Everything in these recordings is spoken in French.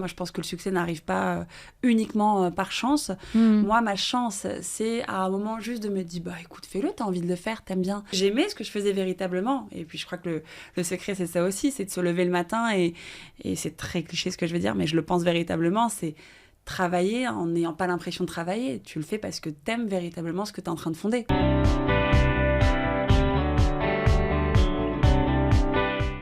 Moi, je pense que le succès n'arrive pas uniquement par chance. Moi, ma chance, c'est à un moment juste de me dire, bah écoute, fais-le, t'as envie de le faire, t'aimes bien. J'aimais ce que je faisais véritablement. Et puis, je crois que le secret, c'est ça aussi, c'est de se lever le matin. Et c'est très cliché ce que je veux dire, mais je le pense véritablement, c'est travailler en n'ayant pas l'impression de travailler. Tu le fais parce que t'aimes véritablement ce que t'es en train de fonder.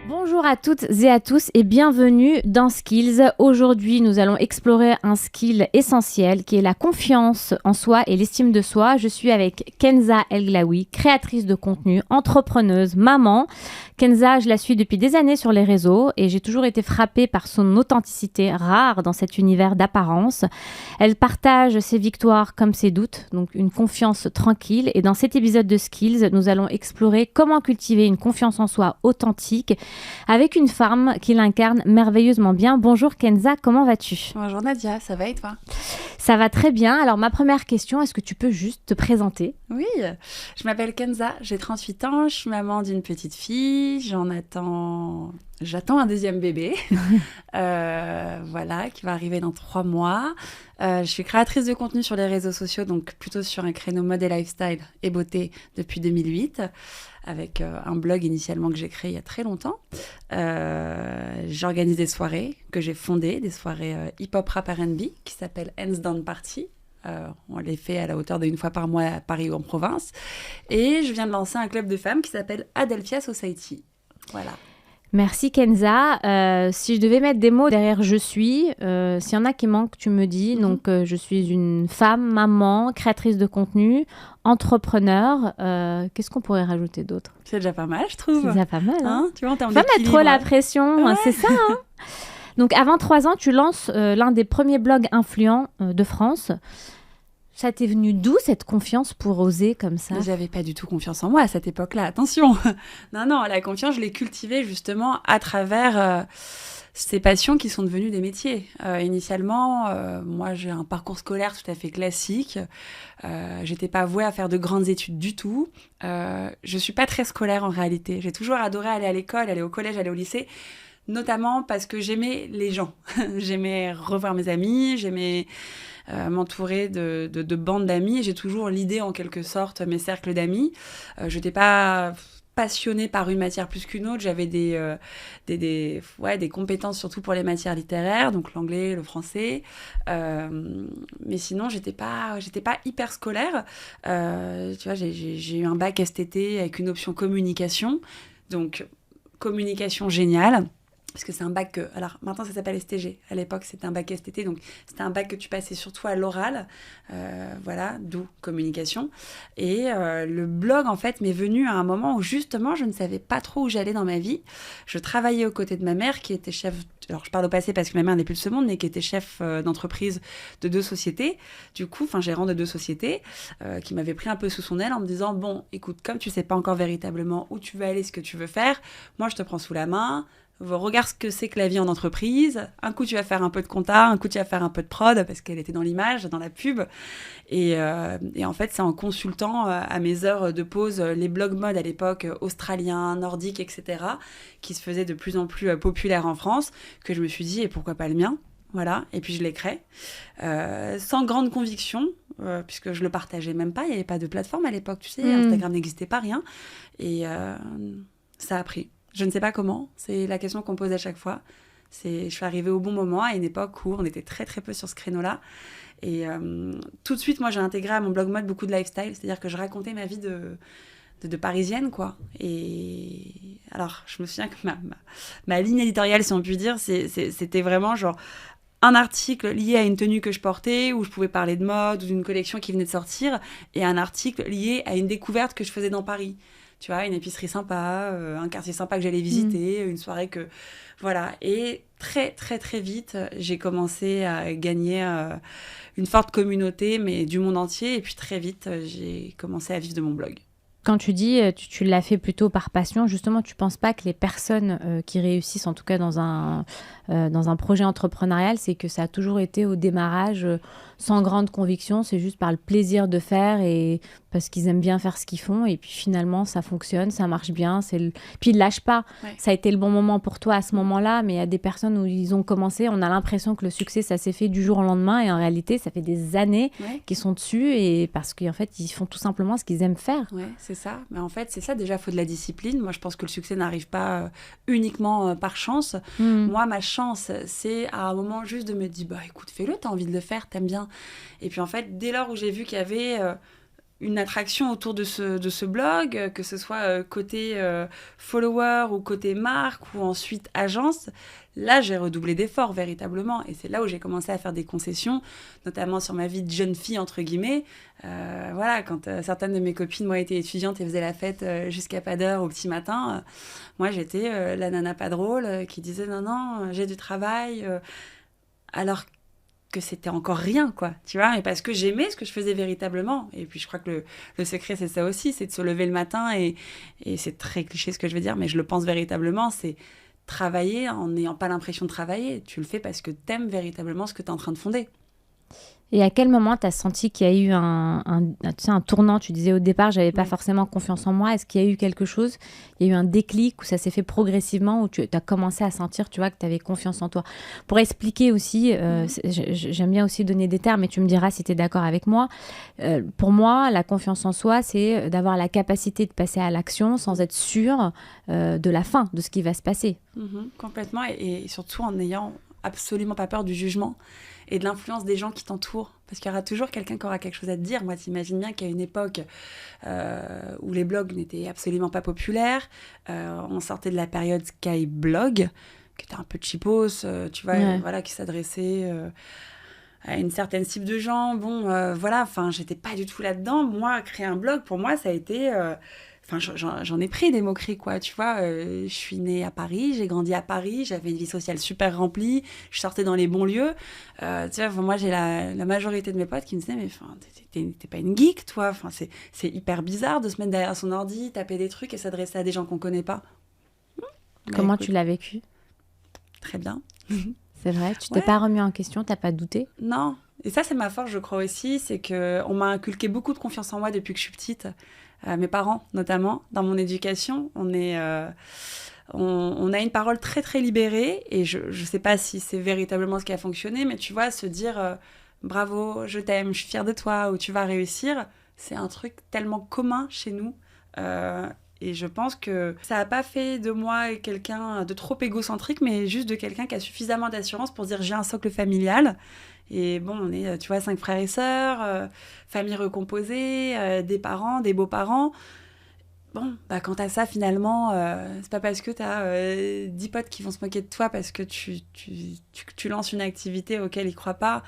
Bonjour à toutes et à tous et bienvenue dans Skills. Aujourd'hui, nous allons explorer un skill essentiel qui est la confiance en soi et l'estime de soi. Je suis avec Kenza El-Glaoui, créatrice de contenu, entrepreneuse, maman. Kenza, je la suis depuis des années sur les réseaux et j'ai toujours été frappée par son authenticité rare dans cet univers d'apparence. Elle partage ses victoires comme ses doutes, donc une confiance tranquille. Et dans cet épisode de Skills, nous allons explorer comment cultiver une confiance en soi authentique avec une femme qui l'incarne merveilleusement bien. Bonjour Kenza, comment vas-tu ? Bonjour Nadia, ça va et toi ? Ça va très bien. Alors ma première question, est-ce que tu peux juste te présenter ? Oui, je m'appelle Kenza, j'ai 38 ans, je suis maman d'une petite fille, j'attends un deuxième bébé, voilà, qui va arriver dans 3 mois. Je suis créatrice de contenu sur les réseaux sociaux, donc plutôt sur un créneau mode et lifestyle et beauté depuis 2008, avec un blog initialement que j'ai créé il y a très longtemps. J'organise des soirées que j'ai fondées, des soirées hip-hop rap R&B qui s'appellent Hands Down Party. On les fait à la hauteur d'une fois par mois à Paris ou en province. Et je viens de lancer un club de femmes qui s'appelle Adelphia Society. Voilà. Merci Kenza. Si je devais mettre des mots derrière je suis, s'il y en a qui manquent, tu me dis. Donc je suis une femme, maman, créatrice de contenu, entrepreneur. Qu'est-ce qu'on pourrait rajouter d'autre ? C'est déjà pas mal, je trouve. C'est déjà pas mal. Hein, tu vois, en termes faut pas d'équilibre. mettre trop la pression, Ouais. c'est ça. Hein. Donc avant 3 ans, tu lances l'un des premiers blogs influents de France. Ça t'est venu d'où cette confiance pour oser comme ça ? J'avais pas du tout confiance en moi à cette époque-là, attention. Non, la confiance, je l'ai cultivée justement à travers ces passions qui sont devenues des métiers. Initialement, moi j'ai un parcours scolaire tout à fait classique. J'étais pas vouée à faire de grandes études du tout. Je suis pas très scolaire en réalité. J'ai toujours adoré aller à l'école, aller au collège, aller au lycée. Notamment parce que j'aimais les gens. J'aimais revoir mes amis, j'aimais m'entourer de bandes d'amis. J'ai toujours l'idée, en quelque sorte, mes cercles d'amis. Je n'étais pas passionnée par une matière plus qu'une autre. J'avais des compétences, surtout pour les matières littéraires, donc l'anglais, le français. Mais sinon, j'étais pas hyper scolaire. Tu vois, j'ai eu un bac STT avec une option communication. Donc, communication géniale. Parce que c'est un bac que... Alors, maintenant, ça s'appelle STG. À l'époque, c'était un bac STT. Donc, c'était un bac que tu passais surtout à l'oral. Voilà, d'où communication. Et le blog, en fait, m'est venu à un moment où, justement, je ne savais pas trop où j'allais dans ma vie. Je travaillais aux côtés de ma mère, qui était chef... Alors, je parle au passé parce que ma mère n'est plus de ce monde, mais qui était chef d'entreprise de 2 sociétés. Du coup, gérant de 2 sociétés, qui m'avait pris un peu sous son aile en me disant, bon, écoute, comme tu ne sais pas encore véritablement où tu veux aller, ce que tu veux faire, moi, je te prends sous la main. Regarde ce que c'est que la vie en entreprise. Un coup, tu vas faire un peu de compta, un coup, tu vas faire un peu de prod, parce qu'elle était dans l'image, dans la pub. Et en fait, c'est en consultant à mes heures de pause les blogs mode à l'époque, australiens, nordiques, etc., qui se faisaient de plus en plus populaires en France, que je me suis dit, et pourquoi pas le mien ? Voilà, et puis je l'ai créé. Sans grande conviction, puisque je le partageais même pas, il n'y avait pas de plateforme à l'époque, tu sais, Instagram n'existait pas, rien. Et ça a pris. Je ne sais pas comment, c'est la question qu'on me pose à chaque fois. Je suis arrivée au bon moment, à une époque où on était très très peu sur ce créneau-là. Et tout de suite, moi, j'ai intégré à mon blog mode beaucoup de lifestyle, c'est-à-dire que je racontais ma vie de parisienne, quoi. Et alors, je me souviens que ma ligne éditoriale, si on peut dire, c'était vraiment genre un article lié à une tenue que je portais, où je pouvais parler de mode ou d'une collection qui venait de sortir, et un article lié à une découverte que je faisais dans Paris. Tu vois, une épicerie sympa, un quartier sympa que j'allais visiter, une soirée que... Voilà. Et très, très, très vite, j'ai commencé à gagner une forte communauté, mais du monde entier. Et puis très vite, j'ai commencé à vivre de mon blog. Quand tu dis tu l'as fait plutôt par passion, justement, tu ne penses pas que les personnes qui réussissent, en tout cas dans un projet entrepreneurial, c'est que ça a toujours été au démarrage sans grande conviction, c'est juste par le plaisir de faire et parce qu'ils aiment bien faire ce qu'ils font et puis finalement ça fonctionne, ça marche bien, puis ils lâchent pas. Ça a été le bon moment pour toi à ce moment-là, mais il y a des personnes où ils ont commencé, on a l'impression que le succès ça s'est fait du jour au lendemain et en réalité ça fait des années qu'ils sont dessus et parce qu'en fait ils font tout simplement ce qu'ils aiment faire. Ouais, c'est ça. Mais en fait c'est ça, déjà il faut de la discipline. Moi je pense que le succès n'arrive pas uniquement par chance. Moi ma chance c'est à un moment juste de me dire bah écoute fais-le, t'as envie de le faire, t'aimes bien. Et puis en fait dès lors où j'ai vu qu'il y avait une attraction autour de ce blog, que ce soit côté follower ou côté marque ou ensuite agence, là j'ai redoublé d'efforts véritablement et c'est là où j'ai commencé à faire des concessions, notamment sur ma vie de jeune fille entre guillemets. Voilà, quand certaines de mes copines moi étaient étudiantes et faisaient la fête jusqu'à pas d'heure au petit matin, moi j'étais la nana pas drôle qui disait non j'ai du travail alors que c'était encore rien, quoi, tu vois, et parce que j'aimais ce que je faisais véritablement. Et puis je crois que le secret, c'est ça aussi, c'est de se lever le matin, et c'est très cliché ce que je veux dire, mais je le pense véritablement, c'est travailler en n'ayant pas l'impression de travailler. Tu le fais parce que t'aimes véritablement ce que t'es en train de fonder. Et à quel moment tu as senti qu'il y a eu un tournant? Tu disais au départ, j'avais pas forcément confiance en moi. Est-ce qu'il y a eu quelque chose? Il y a eu un déclic où ça s'est fait progressivement, où tu as commencé à sentir, tu vois, que tu avais confiance en toi. Pour expliquer aussi, j'aime bien aussi donner des termes, et tu me diras si tu es d'accord avec moi. Pour moi, la confiance en soi, c'est d'avoir la capacité de passer à l'action sans être sûr de la fin, de ce qui va se passer. Complètement, et surtout en n'ayant absolument pas peur du jugement et de l'influence des gens qui t'entourent. Parce qu'il y aura toujours quelqu'un qui aura quelque chose à te dire. Moi, t'imagines bien qu'à une époque où les blogs n'étaient absolument pas populaires, on sortait de la période Skyblog, qui était un peu cheapos, tu vois, voilà, qui s'adressait à une certaine cible de gens. Bon, voilà, enfin, j'étais pas du tout là-dedans. Moi, créer un blog, pour moi, ça a été... Enfin, j'en ai pris des moqueries, quoi, tu vois. Je suis née à Paris, j'ai grandi à Paris, j'avais une vie sociale super remplie, je sortais dans les bons lieux. Tu vois, moi, j'ai la majorité de mes potes qui me disaient, mais t'es pas une geek, toi. Enfin, c'est hyper bizarre de se mettre derrière son ordi, taper des trucs et s'adresser à des gens qu'on connaît pas. Comment écoute, tu l'as vécu? Très bien. C'est vrai, tu t'es pas remis en question, t'as pas douté? Non. Et ça, c'est ma force, je crois aussi, c'est qu'on m'a inculqué beaucoup de confiance en moi depuis que je suis petite. Mes parents, notamment, dans mon éducation, on a une parole très, très libérée, et je ne sais pas si c'est véritablement ce qui a fonctionné, mais tu vois, se dire bravo, je t'aime, je suis fière de toi, ou tu vas réussir, c'est un truc tellement commun chez nous. Et je pense que ça n'a pas fait de moi quelqu'un de trop égocentrique, mais juste de quelqu'un qui a suffisamment d'assurance pour dire j'ai un socle familial. Et bon, on est, tu vois, 5 frères et sœurs, famille recomposée, des parents, des beaux-parents. Bon, bah, quand t'as ça, finalement, c'est pas parce que t'as 10 potes qui vont se moquer de toi parce que tu lances une activité auquel ils croient pas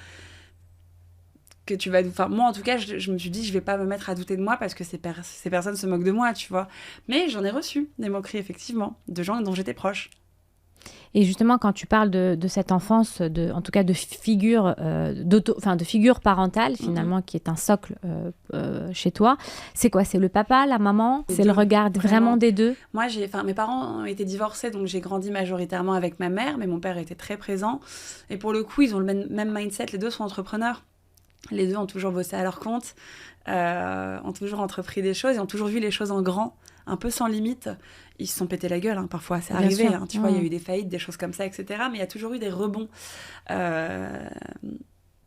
que tu vas... Enfin, moi, en tout cas, je me suis dit, je vais pas me mettre à douter de moi parce que ces personnes se moquent de moi, tu vois. Mais j'en ai reçu des moqueries, effectivement, de gens dont j'étais proche. Et justement, quand tu parles de cette enfance, en tout cas de figure, de figure parentale, finalement, qui est un socle chez toi, c'est quoi? C'est le papa, la maman? C'est le regard vraiment des deux? Moi, mes parents ont été divorcés, donc j'ai grandi majoritairement avec ma mère, mais mon père était très présent. Et pour le coup, ils ont le même mindset, les deux sont entrepreneurs. Les deux ont toujours bossé à leur compte, ont toujours entrepris des choses et ont toujours vu les choses en grand, un peu sans limite. Ils se sont pété la gueule, hein, parfois, c'est arrivé. Hein, tu vois, il y a eu des faillites, des choses comme ça, etc. Mais il y a toujours eu des rebonds.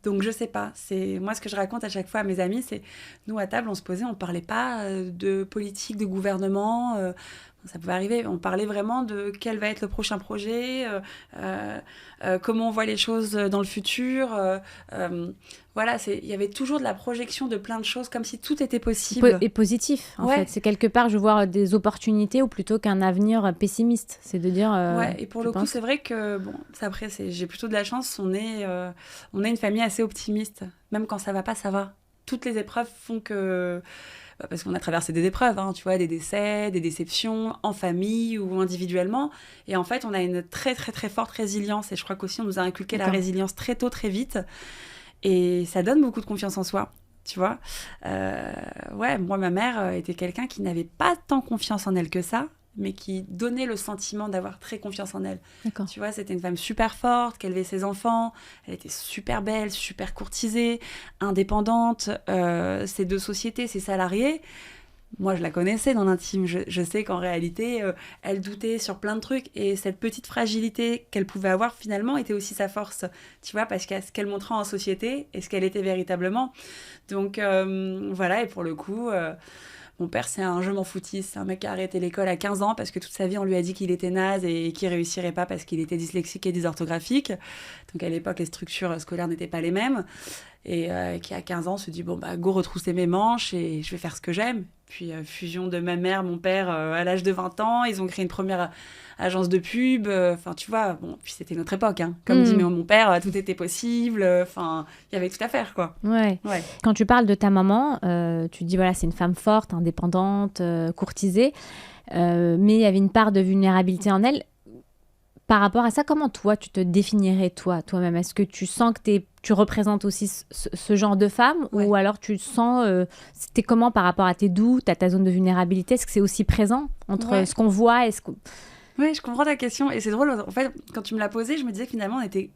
Donc, je sais pas. Moi, ce que je raconte à chaque fois à mes amis, c'est nous, à table, on se posait, on parlait pas de politique, de gouvernement. Ça pouvait arriver. On parlait vraiment de quel va être le prochain projet, comment on voit les choses dans le futur. Voilà, il y avait toujours de la projection de plein de choses, comme si tout était possible. Et positif, en fait. C'est quelque part, je vois des opportunités ou plutôt qu'un avenir pessimiste. C'est de dire... ouais, et pour le coup, c'est vrai que, bon, après, j'ai plutôt de la chance. On est une famille assez optimiste. Même quand ça va pas, ça va. Toutes les épreuves font que... Parce qu'on a traversé des épreuves, hein, tu vois, des décès, des déceptions, en famille ou individuellement. Et en fait, on a une très, très, très forte résilience. Et je crois qu'aussi, on nous a inculqué la résilience très tôt, très vite. Et ça donne beaucoup de confiance en soi, tu vois. Ouais, moi, ma mère était quelqu'un qui n'avait pas tant confiance en elle que ça. mais qui donnait le sentiment d'avoir très confiance en elle. D'accord. Tu vois, c'était une femme super forte, qui élevait ses enfants, elle était super belle, super courtisée, indépendante, ses 2 sociétés, ses salariés. Moi, je la connaissais dans l'intime. Je sais qu'en réalité, elle doutait sur plein de trucs. Et cette petite fragilité qu'elle pouvait avoir, finalement, était aussi sa force. Tu vois, parce qu'à ce qu'elle montrait en société et ce qu'elle était véritablement. Donc, voilà. Et pour le coup, mon père, c'est un je m'en foutiste. C'est un mec qui a arrêté l'école à 15 ans parce que toute sa vie, on lui a dit qu'il était naze et qu'il réussirait pas parce qu'il était dyslexique et dysorthographique. Donc, à l'époque, les structures scolaires n'étaient pas les mêmes. Et qui, à 15 ans, se dit, bon, bah, go retrousser mes manches et je vais faire ce que j'aime. Puis, fusion de ma mère, mon père, à l'âge de 20 ans, ils ont créé une première agence de pub. Enfin, tu vois, bon, puis c'était notre époque. Hein. Comme dit mon père, tout était possible. Enfin, il y avait tout à faire, quoi. Ouais. Quand tu parles de ta maman, tu dis, voilà, c'est une femme forte, indépendante, courtisée. Mais il y avait une part de vulnérabilité en elle. Par rapport à ça, comment toi, tu te définirais toi-même? Est-ce que tu sens que tu représentes aussi ce genre de femme? Ou alors tu sens... c'était comment par rapport à tes doutes, à ta zone de vulnérabilité? Est-ce que c'est aussi présent entre ce qu'on voit et ce qu'on... Oui, je comprends ta question. Et c'est drôle, en fait, quand tu me l'as posée, je me disais que finalement, on était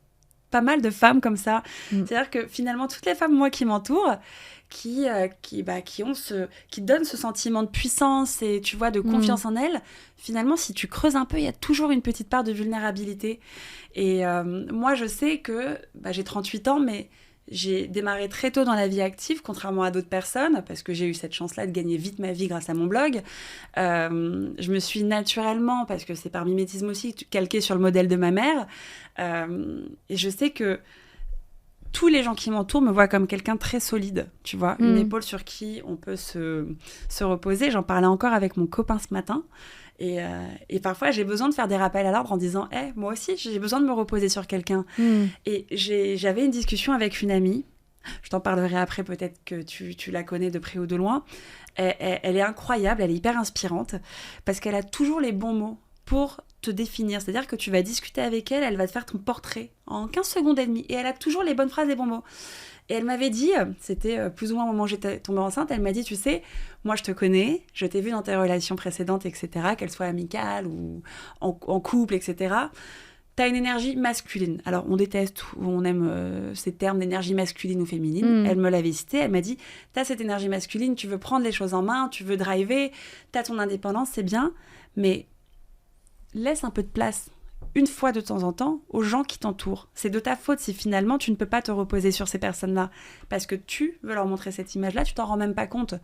pas mal de femmes comme ça. C'est-à-dire que finalement, toutes les femmes, moi, qui m'entourent, qui donnent ce sentiment de puissance et, tu vois, de confiance en elles, finalement, si tu creuses un peu, il y a toujours une petite part de vulnérabilité. Et moi, je sais que j'ai 38 ans, mais j'ai démarré très tôt dans la vie active, contrairement à d'autres personnes, parce que j'ai eu cette chance-là de gagner vite ma vie grâce à mon blog. Je me suis naturellement, parce que c'est par mimétisme aussi, calquée sur le modèle de ma mère. Et je sais que tous les gens qui m'entourent me voient comme quelqu'un de très solide, tu vois, une épaule sur qui on peut se reposer. J'en parlais encore avec mon copain ce matin. Et parfois, j'ai besoin de faire des rappels à l'ordre en disant « moi aussi, j'ai besoin de me reposer sur quelqu'un. Et j'avais une discussion avec une amie. Je t'en parlerai après, peut-être que tu la connais de près ou de loin. Elle est incroyable, elle est hyper inspirante, parce qu'elle a toujours les bons mots pour te définir. C'est-à-dire que tu vas discuter avec elle, elle va te faire ton portrait en 15 secondes et demie. Et elle a toujours les bonnes phrases, les bons mots. Et elle m'avait dit, c'était plus ou moins au moment où j'étais tombée enceinte, elle m'a dit, tu sais, moi je te connais, je t'ai vu dans tes relations précédentes, etc., qu'elles soient amicales ou en couple, etc., t'as une énergie masculine. Alors, on déteste ou on aime ces termes d'énergie masculine ou féminine. Elle me l'avait cité, elle m'a dit, t'as cette énergie masculine, tu veux prendre les choses en main, tu veux driver, t'as ton indépendance, c'est bien, mais laisse un peu de place, une fois de temps en temps, aux gens qui t'entourent. C'est de ta faute si finalement tu ne peux pas te reposer sur ces personnes-là. Parce que tu veux leur montrer cette image-là, tu t'en rends même pas compte.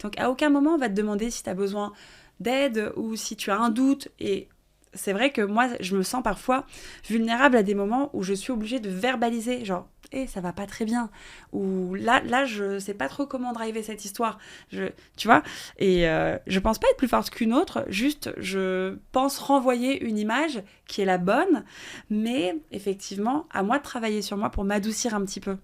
Donc à aucun moment on va te demander si tu as besoin d'aide ou si tu as un doute. Et c'est vrai que moi, je me sens parfois vulnérable à des moments où je suis obligée de verbaliser, genre ça va pas très bien, ou là je sais pas trop comment driver cette histoire, tu vois, et je pense pas être plus forte qu'une autre, juste je pense renvoyer une image qui est la bonne, mais effectivement à moi de travailler sur moi pour m'adoucir un petit peu.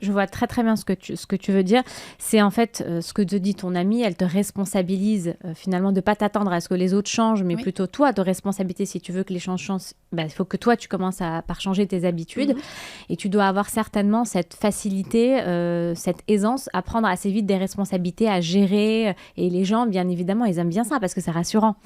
Je vois très très bien ce que tu veux dire. C'est en fait ce que te dit ton amie, elle te responsabilise finalement de ne pas t'attendre à ce que les autres changent, mais plutôt toi, de responsabilité. Si tu veux que les gens changent, il faut que toi tu commences par changer tes habitudes. Et tu dois avoir certainement cette facilité, cette aisance à prendre assez vite des responsabilités, à gérer. Et les gens, bien évidemment, ils aiment bien ça parce que c'est rassurant.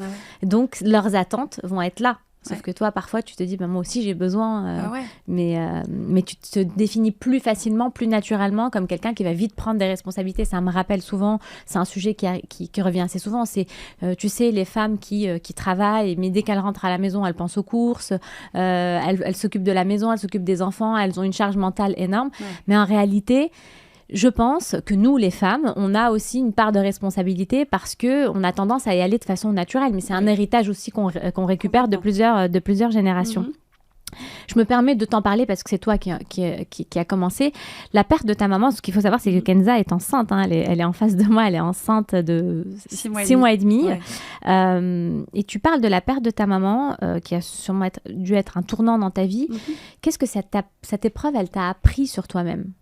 Donc leurs attentes vont être là. Sauf que toi, parfois, tu te dis, moi aussi, j'ai besoin. Mais tu te définis plus facilement, plus naturellement, comme quelqu'un qui va vite prendre des responsabilités. Ça me rappelle souvent, c'est un sujet qui revient assez souvent. C'est, tu sais, les femmes qui travaillent, mais dès qu'elles rentrent à la maison, elles pensent aux courses, elles s'occupent de la maison, elles s'occupent des enfants, elles ont une charge mentale énorme. Mais en réalité... Je pense que nous, les femmes, on a aussi une part de responsabilité parce qu'on a tendance à y aller de façon naturelle. Mais c'est un héritage aussi qu'on récupère de plusieurs générations. Je me permets de t'en parler parce que c'est toi qui a commencé. La perte de ta maman, ce qu'il faut savoir, c'est que Kenza est enceinte. Hein, elle est en face de moi, elle est enceinte de 6 mois et demi. Et tu parles de la perte de ta maman, qui a sûrement dû être un tournant dans ta vie. Qu'est-ce que cette épreuve, elle t'a appris sur toi-même ?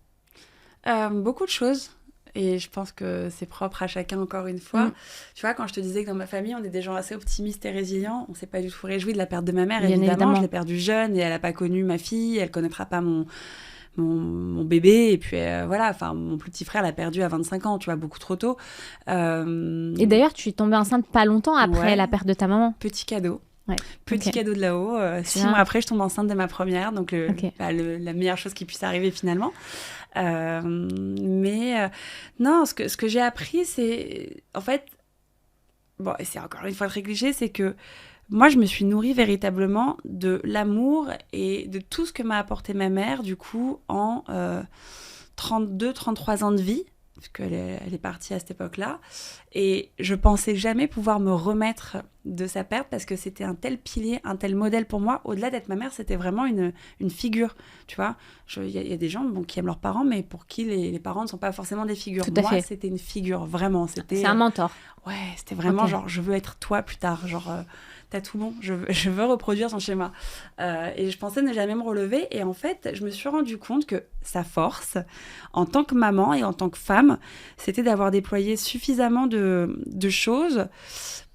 Beaucoup de choses, et je pense que c'est propre à chacun encore une fois. Tu vois, quand je te disais que dans ma famille on est des gens assez optimistes et résilients, on s'est pas du tout réjoui de la perte de ma mère. Évidemment, je l'ai perdue jeune et elle a pas connu ma fille, elle connaîtra pas mon mon bébé. Et puis voilà, enfin, mon plus petit frère l'a perdu à 25 ans, tu vois, beaucoup trop tôt. Et d'ailleurs, tu es tombée enceinte pas longtemps après la perte de ta maman. Petit cadeau. Ouais. Petit cadeau de là-haut. 6 mois après, je tombe enceinte de ma première. Donc, la meilleure chose qui puisse arriver finalement. Non, ce que j'ai appris, c'est... En fait, bon, et c'est encore une fois très cliché, c'est que moi, je me suis nourrie véritablement de l'amour et de tout ce que m'a apporté ma mère, du coup, en 33 ans de vie, puisqu'elle est partie à cette époque-là. Et je pensais jamais pouvoir me remettre de sa perte parce que c'était un tel pilier, un tel modèle pour moi. Au-delà d'être ma mère, c'était vraiment une figure, tu vois. Il y a des gens qui aiment leurs parents, mais pour qui les parents ne sont pas forcément des figures. Moi, c'était une figure, vraiment. C'est un mentor. Ouais, c'était vraiment genre, je veux être toi plus tard, genre... t'as tout bon, je veux reproduire son schéma. Et je pensais ne jamais me relever. Et en fait, je me suis rendu compte que sa force, en tant que maman et en tant que femme, c'était d'avoir déployé suffisamment de choses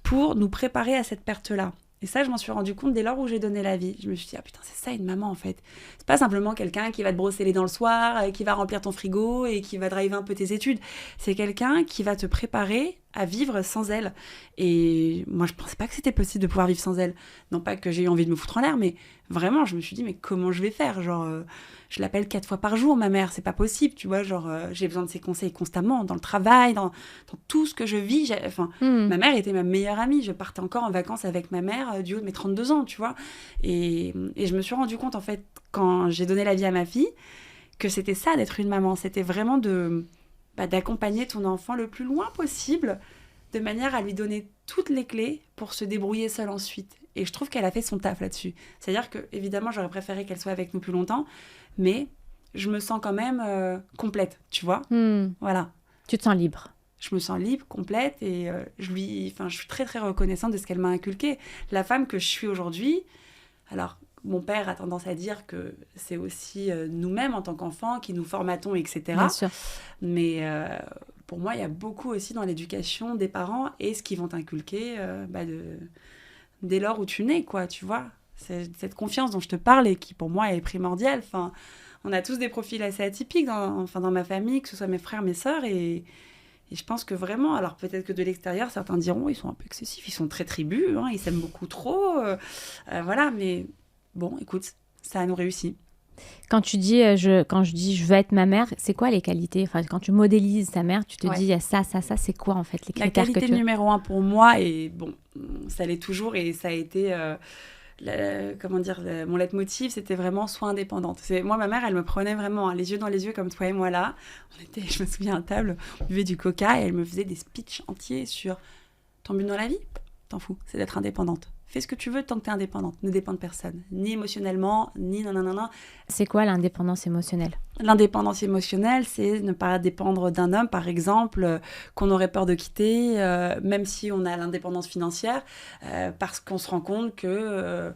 pour nous préparer à cette perte-là. Et ça, je m'en suis rendu compte dès lors où j'ai donné la vie. Je me suis dit, ah putain, c'est ça une maman en fait. C'est pas simplement quelqu'un qui va te brosser les dents le soir, qui va remplir ton frigo et qui va driver un peu tes études. C'est quelqu'un qui va te préparer à vivre sans elle. Et moi, je pensais pas que c'était possible de pouvoir vivre sans elle. Non pas que j'ai eu envie de me foutre en l'air, mais vraiment, je me suis dit, mais comment je vais faire ? Genre, je l'appelle 4 fois par jour, ma mère, c'est pas possible, tu vois. Genre, j'ai besoin de ses conseils constamment, dans le travail, dans tout ce que je vis. Ma mère était ma meilleure amie. Je partais encore en vacances avec ma mère du haut de mes 32 ans, tu vois. Et je me suis rendu compte, en fait, quand j'ai donné la vie à ma fille, que c'était ça d'être une maman. C'était vraiment d'accompagner ton enfant le plus loin possible, de manière à lui donner toutes les clés pour se débrouiller seule ensuite. Et je trouve qu'elle a fait son taf là-dessus. C'est-à-dire que, évidemment, j'aurais préféré qu'elle soit avec nous plus longtemps, mais je me sens quand même complète, tu vois. Voilà. Tu te sens libre. Je me sens libre, complète, et je suis très, très reconnaissante de ce qu'elle m'a inculqué. La femme que je suis aujourd'hui, alors... Mon père a tendance à dire que c'est aussi nous-mêmes en tant qu'enfants qui nous formatons, etc. Bien sûr. Mais pour moi, il y a beaucoup aussi dans l'éducation des parents et ce qu'ils vont t'inculquer dès lors où tu nais, quoi, tu vois. C'est cette confiance dont je te parle et qui, pour moi, est primordiale. Enfin, on a tous des profils assez atypiques dans ma famille, que ce soit mes frères, mes sœurs, et je pense que vraiment, alors peut-être que de l'extérieur, certains diront, ils sont un peu excessifs, ils sont très tribus, hein, ils s'aiment beaucoup trop, voilà, mais... Bon, écoute, ça nous réussit. Quand je dis je veux être ma mère, c'est quoi les qualités ? Enfin, quand tu modélises ta mère, tu te dis ça, c'est quoi en fait les critères que tu... La qualité numéro 1 pour moi, et bon, ça l'est toujours et ça a été, mon leitmotiv, c'était vraiment sois indépendante. Moi, ma mère, elle me prenait vraiment les yeux dans les yeux comme toi et moi là. Je me souviens à table, on buvait du coca et elle me faisait des speeches entiers sur ton but dans la vie, t'en fous, c'est d'être indépendante. Fais ce que tu veux tant que tu es indépendante. Ne dépends de personne. Ni émotionnellement, ni nanana. C'est quoi l'indépendance émotionnelle ? L'indépendance émotionnelle, c'est ne pas dépendre d'un homme, par exemple, qu'on aurait peur de quitter, même si on a l'indépendance financière, parce qu'on se rend compte qu'on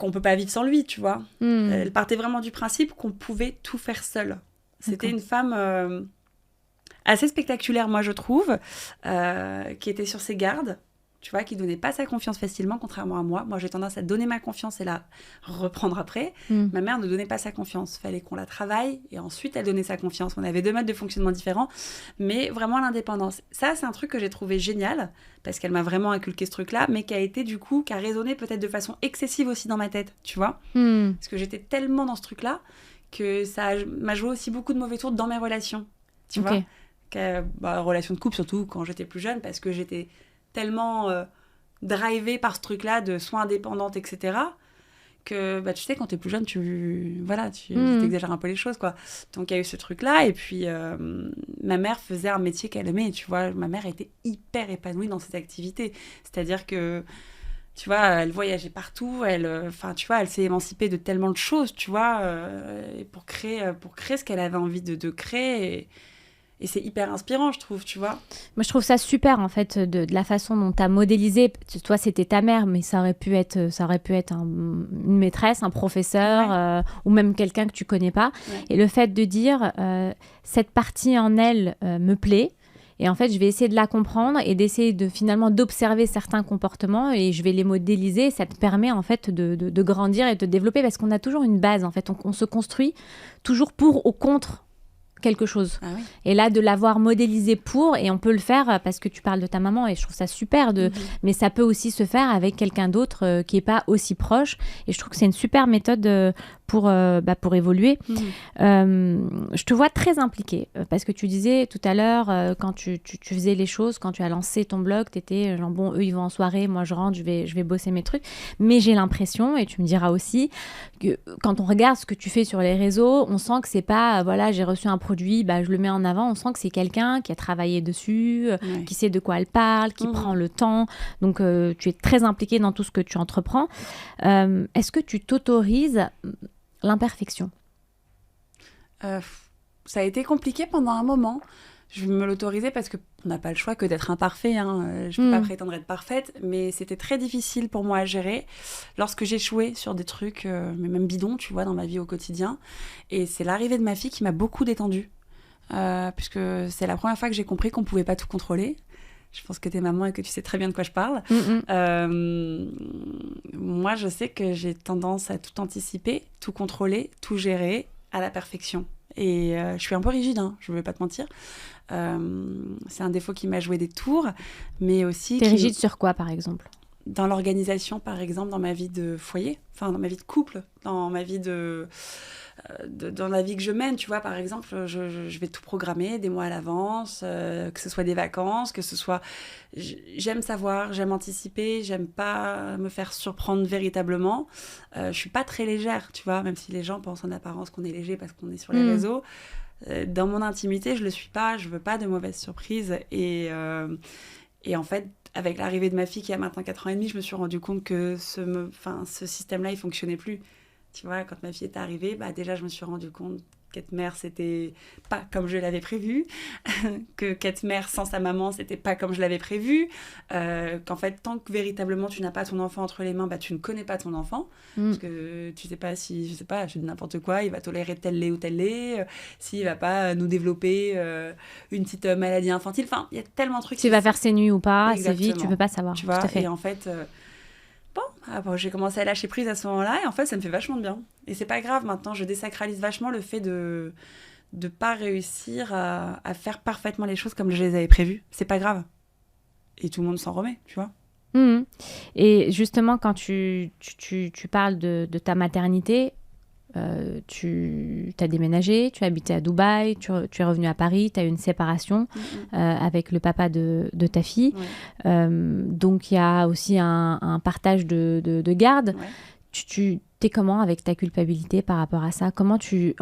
ne peut pas vivre sans lui, tu vois. Elle partait vraiment du principe qu'on pouvait tout faire seule. C'était une femme assez spectaculaire, moi, je trouve, qui était sur ses gardes. Tu vois, qui donnait pas sa confiance facilement, contrairement à moi. Moi, j'ai tendance à donner ma confiance et la reprendre après. Ma mère ne donnait pas sa confiance. Il fallait qu'on la travaille et ensuite, elle donnait sa confiance. On avait 2 modes de fonctionnement différents, mais vraiment l'indépendance. Ça, c'est un truc que j'ai trouvé génial parce qu'elle m'a vraiment inculqué ce truc-là, mais qui a résonné peut-être de façon excessive aussi dans ma tête, tu vois. Parce que j'étais tellement dans ce truc-là que ça m'a joué aussi beaucoup de mauvais tours dans mes relations, tu vois. Relations de couple, surtout quand j'étais plus jeune, parce que j'étais tellement drivée par ce truc-là de soins indépendante, etc., que tu sais, quand t'es plus jeune, tu t'exagères un peu les choses, quoi. Donc il y a eu ce truc-là, et puis ma mère faisait un métier qu'elle aimait, tu vois. Ma mère était hyper épanouie dans cette activité, c'est-à-dire que, tu vois, elle voyageait partout, elle s'est émancipée de tellement de choses, tu vois, pour créer ce qu'elle avait envie de créer, et c'est hyper inspirant, je trouve, tu vois. Moi, je trouve ça super, en fait, de la façon dont tu as modélisé. Toi, c'était ta mère, mais ça aurait pu être une maîtresse, un professeur, ou même quelqu'un que tu connais pas. Ouais. Et le fait de dire, cette partie en elle me plaît, Et en fait, je vais essayer de la comprendre et d'essayer finalement d'observer certains comportements et je vais les modéliser. Ça te permet en fait de grandir et de te développer parce qu'on a toujours une base. En fait, on se construit toujours pour ou contre quelque chose. Ah oui. Et là, de l'avoir modélisé pour, et on peut le faire parce que tu parles de ta maman et je trouve ça super, mais ça peut aussi se faire avec quelqu'un d'autre qui n'est pas aussi proche. Et je trouve que c'est une super méthode pour évoluer. Je te vois très impliquée parce que tu disais tout à l'heure, quand tu faisais les choses, quand tu as lancé ton blog, tu étais genre, bon, eux, ils vont en soirée, moi, je rentre, je vais bosser mes trucs. Mais j'ai l'impression, et tu me diras aussi, que quand on regarde ce que tu fais sur les réseaux, on sent que c'est pas, voilà, j'ai reçu un produit, bah, je le mets en avant. On sent que c'est quelqu'un qui a travaillé dessus, qui sait de quoi elle parle, qui prend le temps. Donc, tu es très impliquée dans tout ce que tu entreprends. Est-ce que tu t'autorises l'imperfection? Ça a été compliqué pendant un moment. Je me l'autorisais parce qu'on n'a pas le choix que d'être imparfait. Je ne peux pas prétendre être parfaite, mais c'était très difficile pour moi à gérer lorsque j'échouais sur des trucs, mais même bidons, tu vois, dans ma vie au quotidien. Et c'est l'arrivée de ma fille qui m'a beaucoup détendue, puisque c'est la première fois que j'ai compris qu'on ne pouvait pas tout contrôler. Je pense que t'es maman et que tu sais très bien de quoi je parle. Moi, je sais que j'ai tendance à tout anticiper, tout contrôler, tout gérer à la perfection. Et je suis un peu rigide, je ne vais pas te mentir. C'est un défaut qui m'a joué des tours, mais aussi... T'es rigide sur quoi, par exemple ? Dans l'organisation, par exemple, dans ma vie de foyer, enfin, dans ma vie de couple, dans ma vie dans la vie que je mène, tu vois, par exemple, je vais tout programmer des mois à l'avance, que ce soit des vacances, que ce soit... J'aime savoir, j'aime anticiper, j'aime pas me faire surprendre véritablement. Je suis pas très légère, tu vois, même si les gens pensent en apparence qu'on est léger parce qu'on est sur les réseaux. Dans mon intimité, je le suis pas, je veux pas de mauvaises surprises. Et en fait, avec l'arrivée de ma fille qui a maintenant 4 ans et demi, je me suis rendu compte que ce système-là, il fonctionnait plus. Tu vois, quand ma fille est arrivée, déjà, je me suis rendu compte qu'être mère, c'était pas comme je l'avais prévu, qu'être mère sans sa maman, c'était pas comme je l'avais prévu, qu'en fait, tant que véritablement tu n'as pas ton enfant entre les mains, tu ne connais pas ton enfant, parce que tu sais pas si, je sais pas, je dis n'importe quoi, il va tolérer tel lait ou tel lait, s'il va pas nous développer une petite maladie infantile, enfin, il y a tellement de trucs. S'il va faire ses nuits ou pas, ses vies, tu peux pas savoir. Tu vois, tout à fait. Et en fait... j'ai commencé à lâcher prise à ce moment-là et en fait ça me fait vachement de bien et c'est pas grave. Maintenant je désacralise vachement le fait de pas réussir à faire parfaitement les choses comme je les avais prévues. C'est pas grave et tout le monde s'en remet, tu vois. Et justement quand tu parles de ta maternité, tu as déménagé, tu as habité à Dubaï, tu es revenu à Paris, tu as eu une séparation avec le papa de ta fille. Donc il y a aussi un partage de garde. Tu t'es comment avec ta culpabilité par rapport à ça ? Comment tu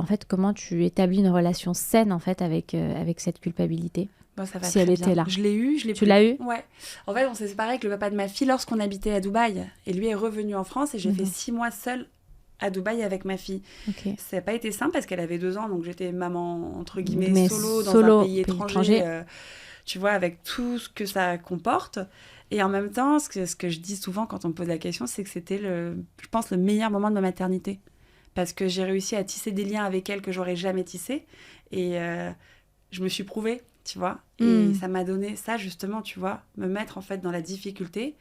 établis une relation saine en fait avec cette culpabilité ? Ça va si elle était là. Je l'ai eu, Tu l'as eu ? Ouais. En fait, on s'est séparés avec le papa de ma fille lorsqu'on habitait à Dubaï. Et lui est revenu en France et j'ai fait 6 mois seule à Dubaï avec ma fille. Ça n'a pas été simple parce qu'elle avait 2 ans, donc j'étais maman, entre guillemets, solo dans un pays étranger. Tu vois, avec tout ce que ça comporte. Et en même temps, ce que je dis souvent quand on me pose la question, c'est que c'était, je pense, le meilleur moment de ma maternité. Parce que j'ai réussi à tisser des liens avec elle que j'aurais jamais tissés. Et je me suis prouvée, tu vois. Et ça m'a donné ça, justement, tu vois, me mettre en fait dans la difficulté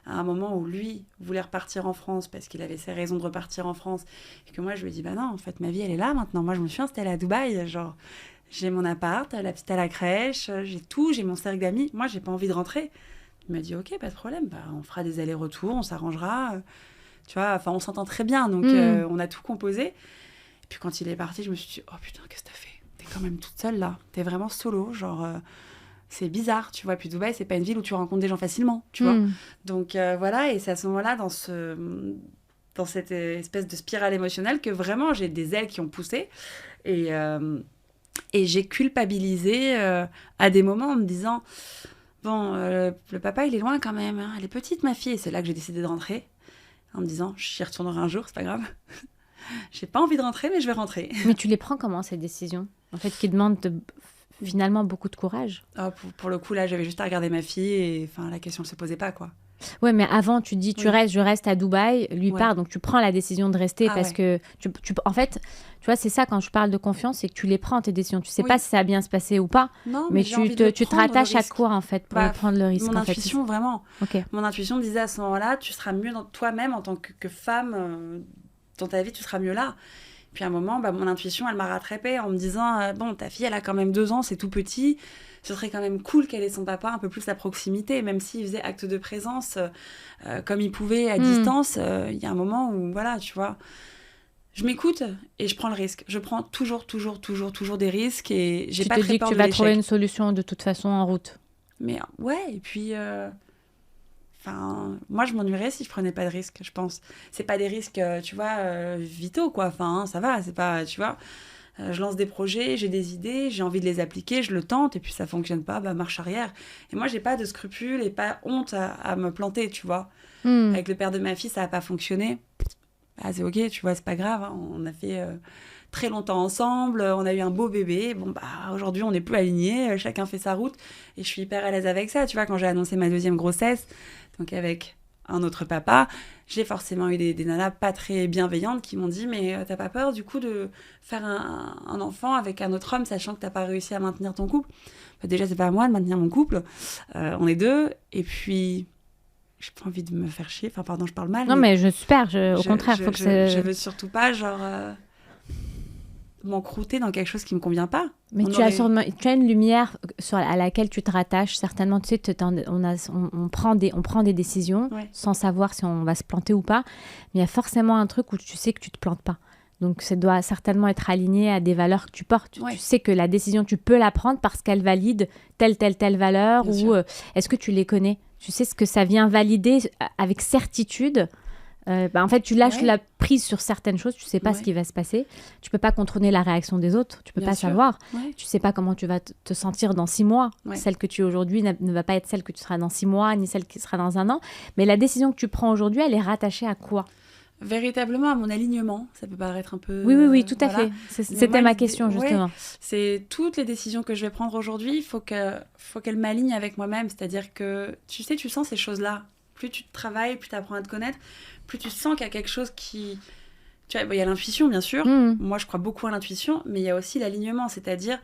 à un moment où lui voulait repartir en France parce qu'il avait ses raisons de repartir en France et que moi je lui ai dit non, en fait ma vie elle est là maintenant, moi je me suis installée à Dubaï, genre j'ai mon appart, la petite à la crèche, j'ai tout, j'ai mon cercle d'amis, moi j'ai pas envie de rentrer. Il m'a dit ok, pas de problème, on fera des allers-retours, on s'arrangera, tu vois, enfin on s'entend très bien, donc on a tout composé. Et puis quand il est parti, je me suis dit oh putain, qu'est-ce que t'as fait, t'es quand même toute seule là, t'es vraiment solo, genre c'est bizarre, tu vois. Puis Dubaï, c'est pas une ville où tu rencontres des gens facilement, tu vois. Donc voilà, et c'est à ce moment-là, dans cette espèce de spirale émotionnelle, que vraiment j'ai des ailes qui ont poussé. Et j'ai culpabilisé à des moments en me disant le papa, il est loin quand même, hein. Elle est petite, ma fille. Et c'est là que j'ai décidé de rentrer, en me disant j'y retournerai un jour, c'est pas grave. J'ai pas envie de rentrer, mais je vais rentrer. Mais tu les prends comment, ces décisions ? En fait, qui demandent finalement beaucoup de courage. Pour le coup, là, j'avais juste à regarder ma fille et la question ne se posait pas, quoi. Ouais, mais avant, tu dis, je reste à Dubaï, lui part, donc tu prends la décision de rester parce que, en fait, tu vois, c'est ça quand je parle de confiance, c'est que tu les prends, tes décisions. Tu sais pas si ça va bien se passer ou pas, non, mais tu te rattaches à quoi, en fait, pour prendre le risque. Mon intuition, vraiment. Okay. Mon intuition me disait à ce moment-là, tu seras mieux dans toi-même en tant que femme, dans ta vie, tu seras mieux là. Puis à un moment, mon intuition, elle m'a rattrapée en me disant, bon, ta fille, elle a quand même 2 ans, c'est tout petit. Ce serait quand même cool qu'elle ait son papa un peu plus à proximité, même s'il faisait acte de présence comme il pouvait à distance. Il y a un moment où, voilà, tu vois, je m'écoute et je prends le risque. Je prends toujours des risques et j'ai pas très peur de l'échec. Tu te dis que tu vas trouver une solution de toute façon en route. Mais ouais, et puis... moi, je m'ennuierais si je prenais pas de risques, je pense. C'est pas des risques, tu vois, vitaux, quoi. Ça va, c'est pas, tu vois... je lance des projets, j'ai des idées, j'ai envie de les appliquer, je le tente, et puis ça fonctionne pas, marche arrière. Et moi, j'ai pas de scrupules et pas honte à me planter, tu vois. Avec le père de ma fille, ça a pas fonctionné. C'est ok, tu vois, c'est pas grave. Hein. On a fait très longtemps ensemble, on a eu un beau bébé. Aujourd'hui, on n'est plus alignés, chacun fait sa route. Et je suis hyper à l'aise avec ça, tu vois, quand j'ai annoncé ma 2e grossesse, donc avec un autre papa, j'ai forcément eu des nanas pas très bienveillantes qui m'ont dit « Mais t'as pas peur, du coup, de faire un enfant avec un autre homme, sachant que t'as pas réussi à maintenir ton couple ?» Déjà, c'est pas à moi de maintenir mon couple. On est 2. Et puis, j'ai pas envie de me faire chier. Pardon, je parle mal. Non, mais au contraire, faut que je veux surtout pas, m'encrouter dans quelque chose qui me convient pas. Mais tu as une lumière à laquelle tu te rattaches certainement. Tu sais, on prend des décisions sans savoir si on va se planter ou pas. Mais il y a forcément un truc où tu sais que tu te plantes pas. Donc ça doit certainement être aligné à des valeurs que tu portes. Tu sais que la décision, tu peux la prendre parce qu'elle valide telle valeur. Est-ce que tu les connais? Tu sais ce que ça vient valider avec certitude. En fait, tu lâches la prise sur certaines choses, tu sais pas ce qui va se passer. Tu peux pas contrôler la réaction des autres, tu peux pas savoir. Tu sais pas comment tu vas te sentir dans 6 mois. Celle que tu es aujourd'hui ne va pas être celle que tu seras dans 6 mois, ni celle qui sera dans 1 an. Mais la décision que tu prends aujourd'hui, elle est rattachée à quoi? Véritablement à mon alignement. Ça peut paraître un peu... Oui, tout à fait. C'était ma question, justement. C'est toutes les décisions que je vais prendre aujourd'hui, il faut qu'elles m'alignent avec moi-même. C'est-à-dire que, tu sais, tu sens ces choses-là. Plus tu travailles, plus tu apprends à te connaître, plus tu sens qu'il y a quelque chose qui... Tu vois, il y a l'intuition, bien sûr. Moi, je crois beaucoup à l'intuition, mais il y a aussi l'alignement. C'est-à-dire,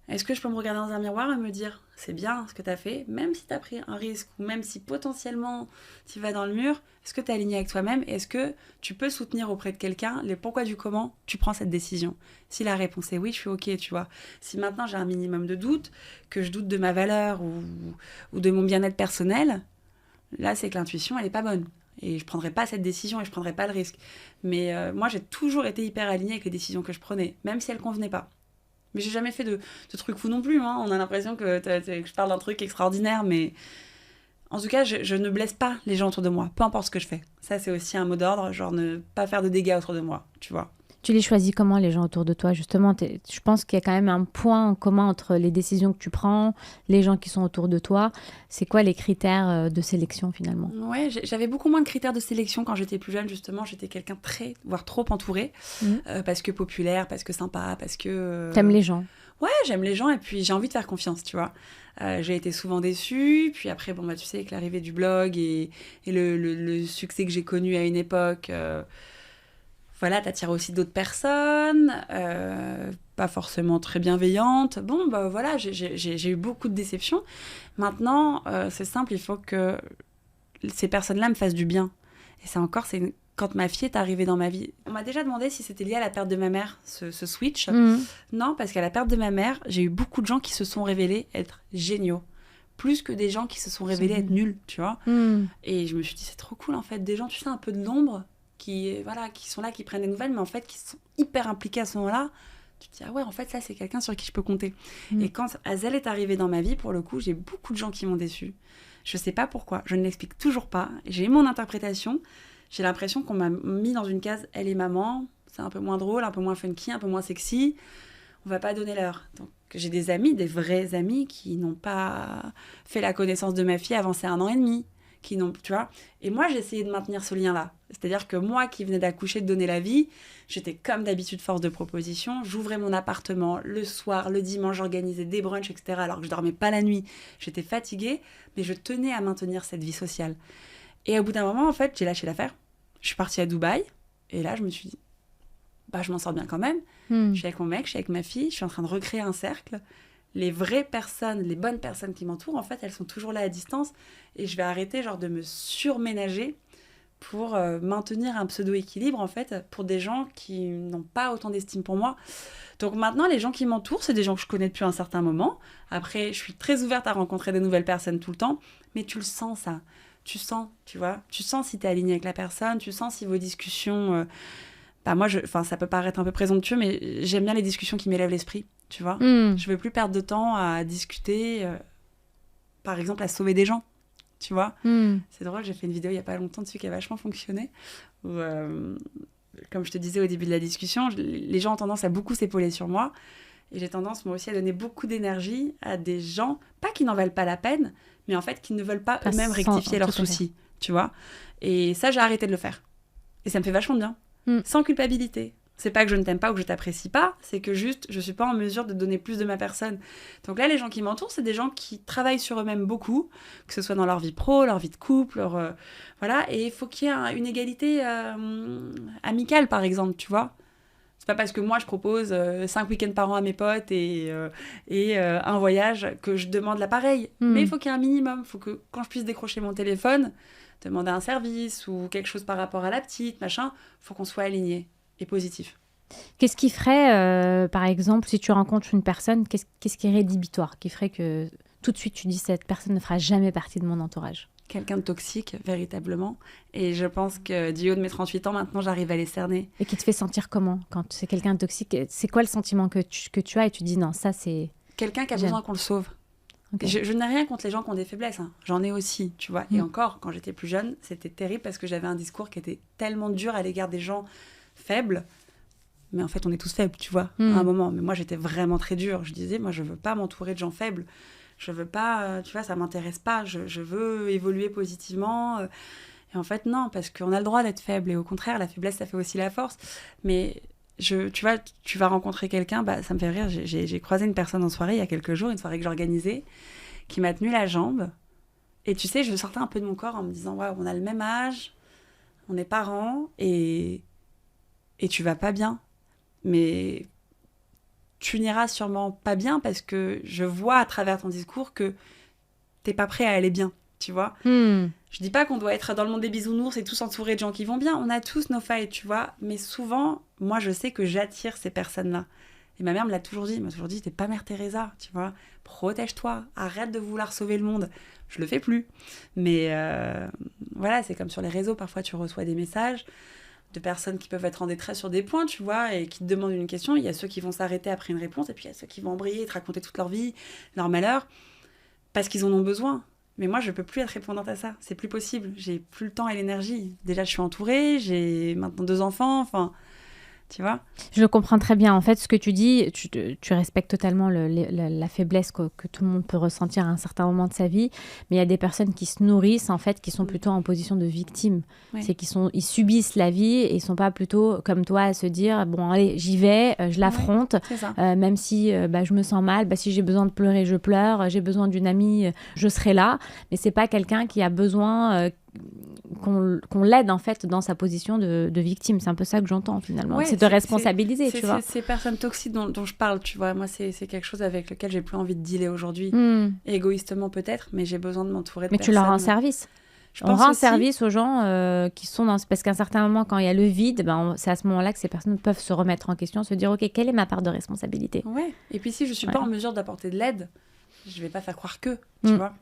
est-ce que je peux me regarder dans un miroir et me dire, c'est bien ce que tu as fait, même si tu as pris un risque, ou même si potentiellement tu vas dans le mur, est-ce que tu es aligné avec toi-même? Est-ce que tu peux soutenir auprès de quelqu'un les pourquoi du comment tu prends cette décision? Si la réponse est oui, je suis ok, tu vois. Si maintenant j'ai un minimum de doute, que je doute de ma valeur ou de mon bien-être personnel, là, c'est que l'intuition, elle est pas bonne. Et je prendrais pas cette décision et je prendrais pas le risque. Mais moi, j'ai toujours été hyper alignée avec les décisions que je prenais, même si elles convenaient pas. Mais j'ai jamais fait de trucs fous non plus. Hein. On a l'impression que je parle d'un truc extraordinaire, mais en tout cas, je ne blesse pas les gens autour de moi, peu importe ce que je fais. Ça, c'est aussi un mot d'ordre, genre ne pas faire de dégâts autour de moi, tu vois. Tu les choisis comment, les gens autour de toi, justement? Je pense qu'il y a quand même un point en commun entre les décisions que tu prends, les gens qui sont autour de toi. C'est quoi les critères de sélection, finalement? Ouais, j'avais beaucoup moins de critères de sélection quand j'étais plus jeune, justement. J'étais quelqu'un voire trop entouré, parce que populaire, parce que sympa, parce que... T'aimes les gens? Ouais, j'aime les gens et puis j'ai envie de faire confiance, tu vois. J'ai été souvent déçue, puis après, tu sais, avec l'arrivée du blog et le succès que j'ai connu à une époque... Voilà, t'attires aussi d'autres personnes, pas forcément très bienveillantes. Voilà, j'ai eu beaucoup de déceptions. Maintenant, c'est simple, il faut que ces personnes-là me fassent du bien. Et c'est quand ma fille est arrivée dans ma vie. On m'a déjà demandé si c'était lié à la perte de ma mère, ce switch. Non, parce qu'à la perte de ma mère, j'ai eu beaucoup de gens qui se sont révélés être géniaux. Plus que des gens qui se sont révélés être nuls, tu vois. Et je me suis dit, c'est trop cool, en fait. Des gens, tu sais, un peu de l'ombre, qui sont là, qui prennent des nouvelles, mais en fait, qui sont hyper impliqués à ce moment-là. Tu te dis, ah ouais, en fait, ça, c'est quelqu'un sur qui je peux compter. Et quand Azel est arrivée dans ma vie, pour le coup, j'ai beaucoup de gens qui m'ont déçue. Je sais pas pourquoi, je ne l'explique toujours pas. J'ai eu mon interprétation. J'ai l'impression qu'on m'a mis dans une case, elle est maman, c'est un peu moins drôle, un peu moins funky, un peu moins sexy. On va pas donner l'heure. Donc, j'ai des amis, des vrais amis, qui n'ont pas fait la connaissance de ma fille avant ses 1 an et demi. Tu vois. Et moi, j'ai essayé de maintenir ce lien-là. C'est-à-dire que moi, qui venais d'accoucher, de donner la vie, j'étais comme d'habitude force de proposition. J'ouvrais mon appartement le soir, le dimanche, j'organisais des brunchs, etc. Alors que je dormais pas la nuit. J'étais fatiguée, mais je tenais à maintenir cette vie sociale. Et au bout d'un moment, en fait, j'ai lâché l'affaire. Je suis partie à Dubaï. Et là, je me suis dit, je m'en sors bien quand même. Je suis avec mon mec, je suis avec ma fille. Je suis en train de recréer un cercle. Les vraies personnes, les bonnes personnes qui m'entourent, en fait, elles sont toujours là à distance. Et je vais arrêter de me surménager pour maintenir un pseudo-équilibre, en fait, pour des gens qui n'ont pas autant d'estime pour moi. Donc maintenant, les gens qui m'entourent, c'est des gens que je connais depuis un certain moment. Après, je suis très ouverte à rencontrer de nouvelles personnes tout le temps. Mais tu le sens, ça. Tu sens, tu vois. Tu sens si tu es aligné avec la personne. Tu sens si vos discussions... moi, ça peut paraître un peu présomptueux, mais j'aime bien les discussions qui m'élèvent l'esprit, tu vois. Je veux plus perdre de temps à discuter, par exemple, à sauver des gens, tu vois. C'est drôle, j'ai fait une vidéo il y a pas longtemps dessus qui a vachement fonctionné, où, comme je te disais au début de la discussion, les gens ont tendance à beaucoup s'épauler sur moi, et j'ai tendance, moi aussi, à donner beaucoup d'énergie à des gens, pas qui n'en valent pas la peine, mais en fait, qui ne veulent pas eux-mêmes rectifier leurs soucis, tu vois. Et ça, j'ai arrêté de le faire. Et ça me fait vachement bien. Sans culpabilité. C'est pas que je ne t'aime pas ou que je t'apprécie pas, c'est que juste, je suis pas en mesure de donner plus de ma personne. Donc là, les gens qui m'entourent, c'est des gens qui travaillent sur eux-mêmes beaucoup, que ce soit dans leur vie pro, leur vie de couple, voilà. Et il faut qu'il y ait une égalité amicale, par exemple, tu vois. C'est pas parce que moi, je propose 5 week-ends par an à mes potes et un voyage que je demande l'appareil. Mais il faut qu'il y ait un minimum. Il faut que, quand je puisse décrocher mon téléphone, demander un service ou quelque chose par rapport à la petite, machin, faut qu'on soit aligné et positif. Qu'est-ce qui ferait, par exemple, si tu rencontres une personne, qu'est-ce qui est rédhibitoire, qui ferait que tout de suite tu dis cette personne ne fera jamais partie de mon entourage? Quelqu'un de toxique, véritablement. Et je pense que du haut de mes 38 ans, maintenant, j'arrive à les cerner. Et qui te fait sentir comment quand c'est quelqu'un de toxique? C'est quoi le sentiment que tu as et tu dis non, ça c'est... Quelqu'un qui a besoin qu'on le sauve. Okay. Je n'ai rien contre les gens qui ont des faiblesses. Hein. J'en ai aussi, tu vois. Et encore, quand j'étais plus jeune, c'était terrible parce que j'avais un discours qui était tellement dur à l'égard des gens faibles. Mais en fait, on est tous faibles, tu vois, à un moment. Mais moi, j'étais vraiment très dure. Je disais, moi, je veux pas m'entourer de gens faibles. Je veux pas, tu vois, ça m'intéresse pas. Je veux évoluer positivement. Et en fait, non, parce qu'on a le droit d'être faible. Et au contraire, la faiblesse, ça fait aussi la force. Mais... tu vois, tu vas rencontrer quelqu'un, ça me fait rire, j'ai croisé une personne en soirée il y a quelques jours, une soirée que j'organisais, qui m'a tenu la jambe. Et tu sais, je sortais un peu de mon corps en me disant, waouh, on a le même âge, on est parents, et tu vas pas bien. Mais tu n'iras sûrement pas bien parce que je vois à travers ton discours que t'es pas prêt à aller bien, tu vois. Je dis pas qu'on doit être dans le monde des bisounours et tous entourés de gens qui vont bien. On a tous nos failles, tu vois. Mais souvent, moi, je sais que j'attire ces personnes-là. Et ma mère me l'a toujours dit. Elle m'a toujours dit, t'es pas Mère Teresa, tu vois. Protège-toi. Arrête de vouloir sauver le monde. Je le fais plus. Mais voilà, c'est comme sur les réseaux. Parfois, tu reçois des messages de personnes qui peuvent être en détresse sur des points, tu vois, et qui te demandent une question. Il y a ceux qui vont s'arrêter après une réponse. Et puis, il y a ceux qui vont embrayer et te raconter toute leur vie, leur malheur, parce qu'ils en ont besoin. Mais moi, je peux plus être répondante à ça. C'est plus possible. J'ai plus le temps et l'énergie. Déjà, je suis entourée. J'ai maintenant 2 enfants. Enfin, tu vois. Je le comprends très bien. En fait, ce que tu dis, tu respectes totalement la faiblesse que tout le monde peut ressentir à un certain moment de sa vie. Mais il y a des personnes qui se nourrissent, en fait, qui sont plutôt en position de victime. Oui. C'est ils subissent la vie et ils sont pas plutôt comme toi à se dire, bon, allez, j'y vais, je l'affronte. Oui, même si je me sens mal, si j'ai besoin de pleurer, je pleure. J'ai besoin d'une amie, je serai là. Mais c'est pas quelqu'un qui a besoin... qu'on l'aide en fait dans sa position de victime. C'est un peu ça que j'entends finalement. Ouais, c'est de responsabiliser, tu vois. Ces personnes toxiques dont je parle, tu vois. Moi, c'est quelque chose avec lequel j'ai plus envie de dealer aujourd'hui. Égoïstement peut-être, mais j'ai besoin de m'entourer de personnes. Mais tu leur rends service. On rend service aux gens qui sont dans... Parce qu'à un certain moment, quand il y a le vide, c'est à ce moment-là que ces personnes peuvent se remettre en question, se dire, OK, quelle est ma part de responsabilité? Ouais. Et puis si je suis pas en mesure d'apporter de l'aide, je vais pas faire croire que, tu vois.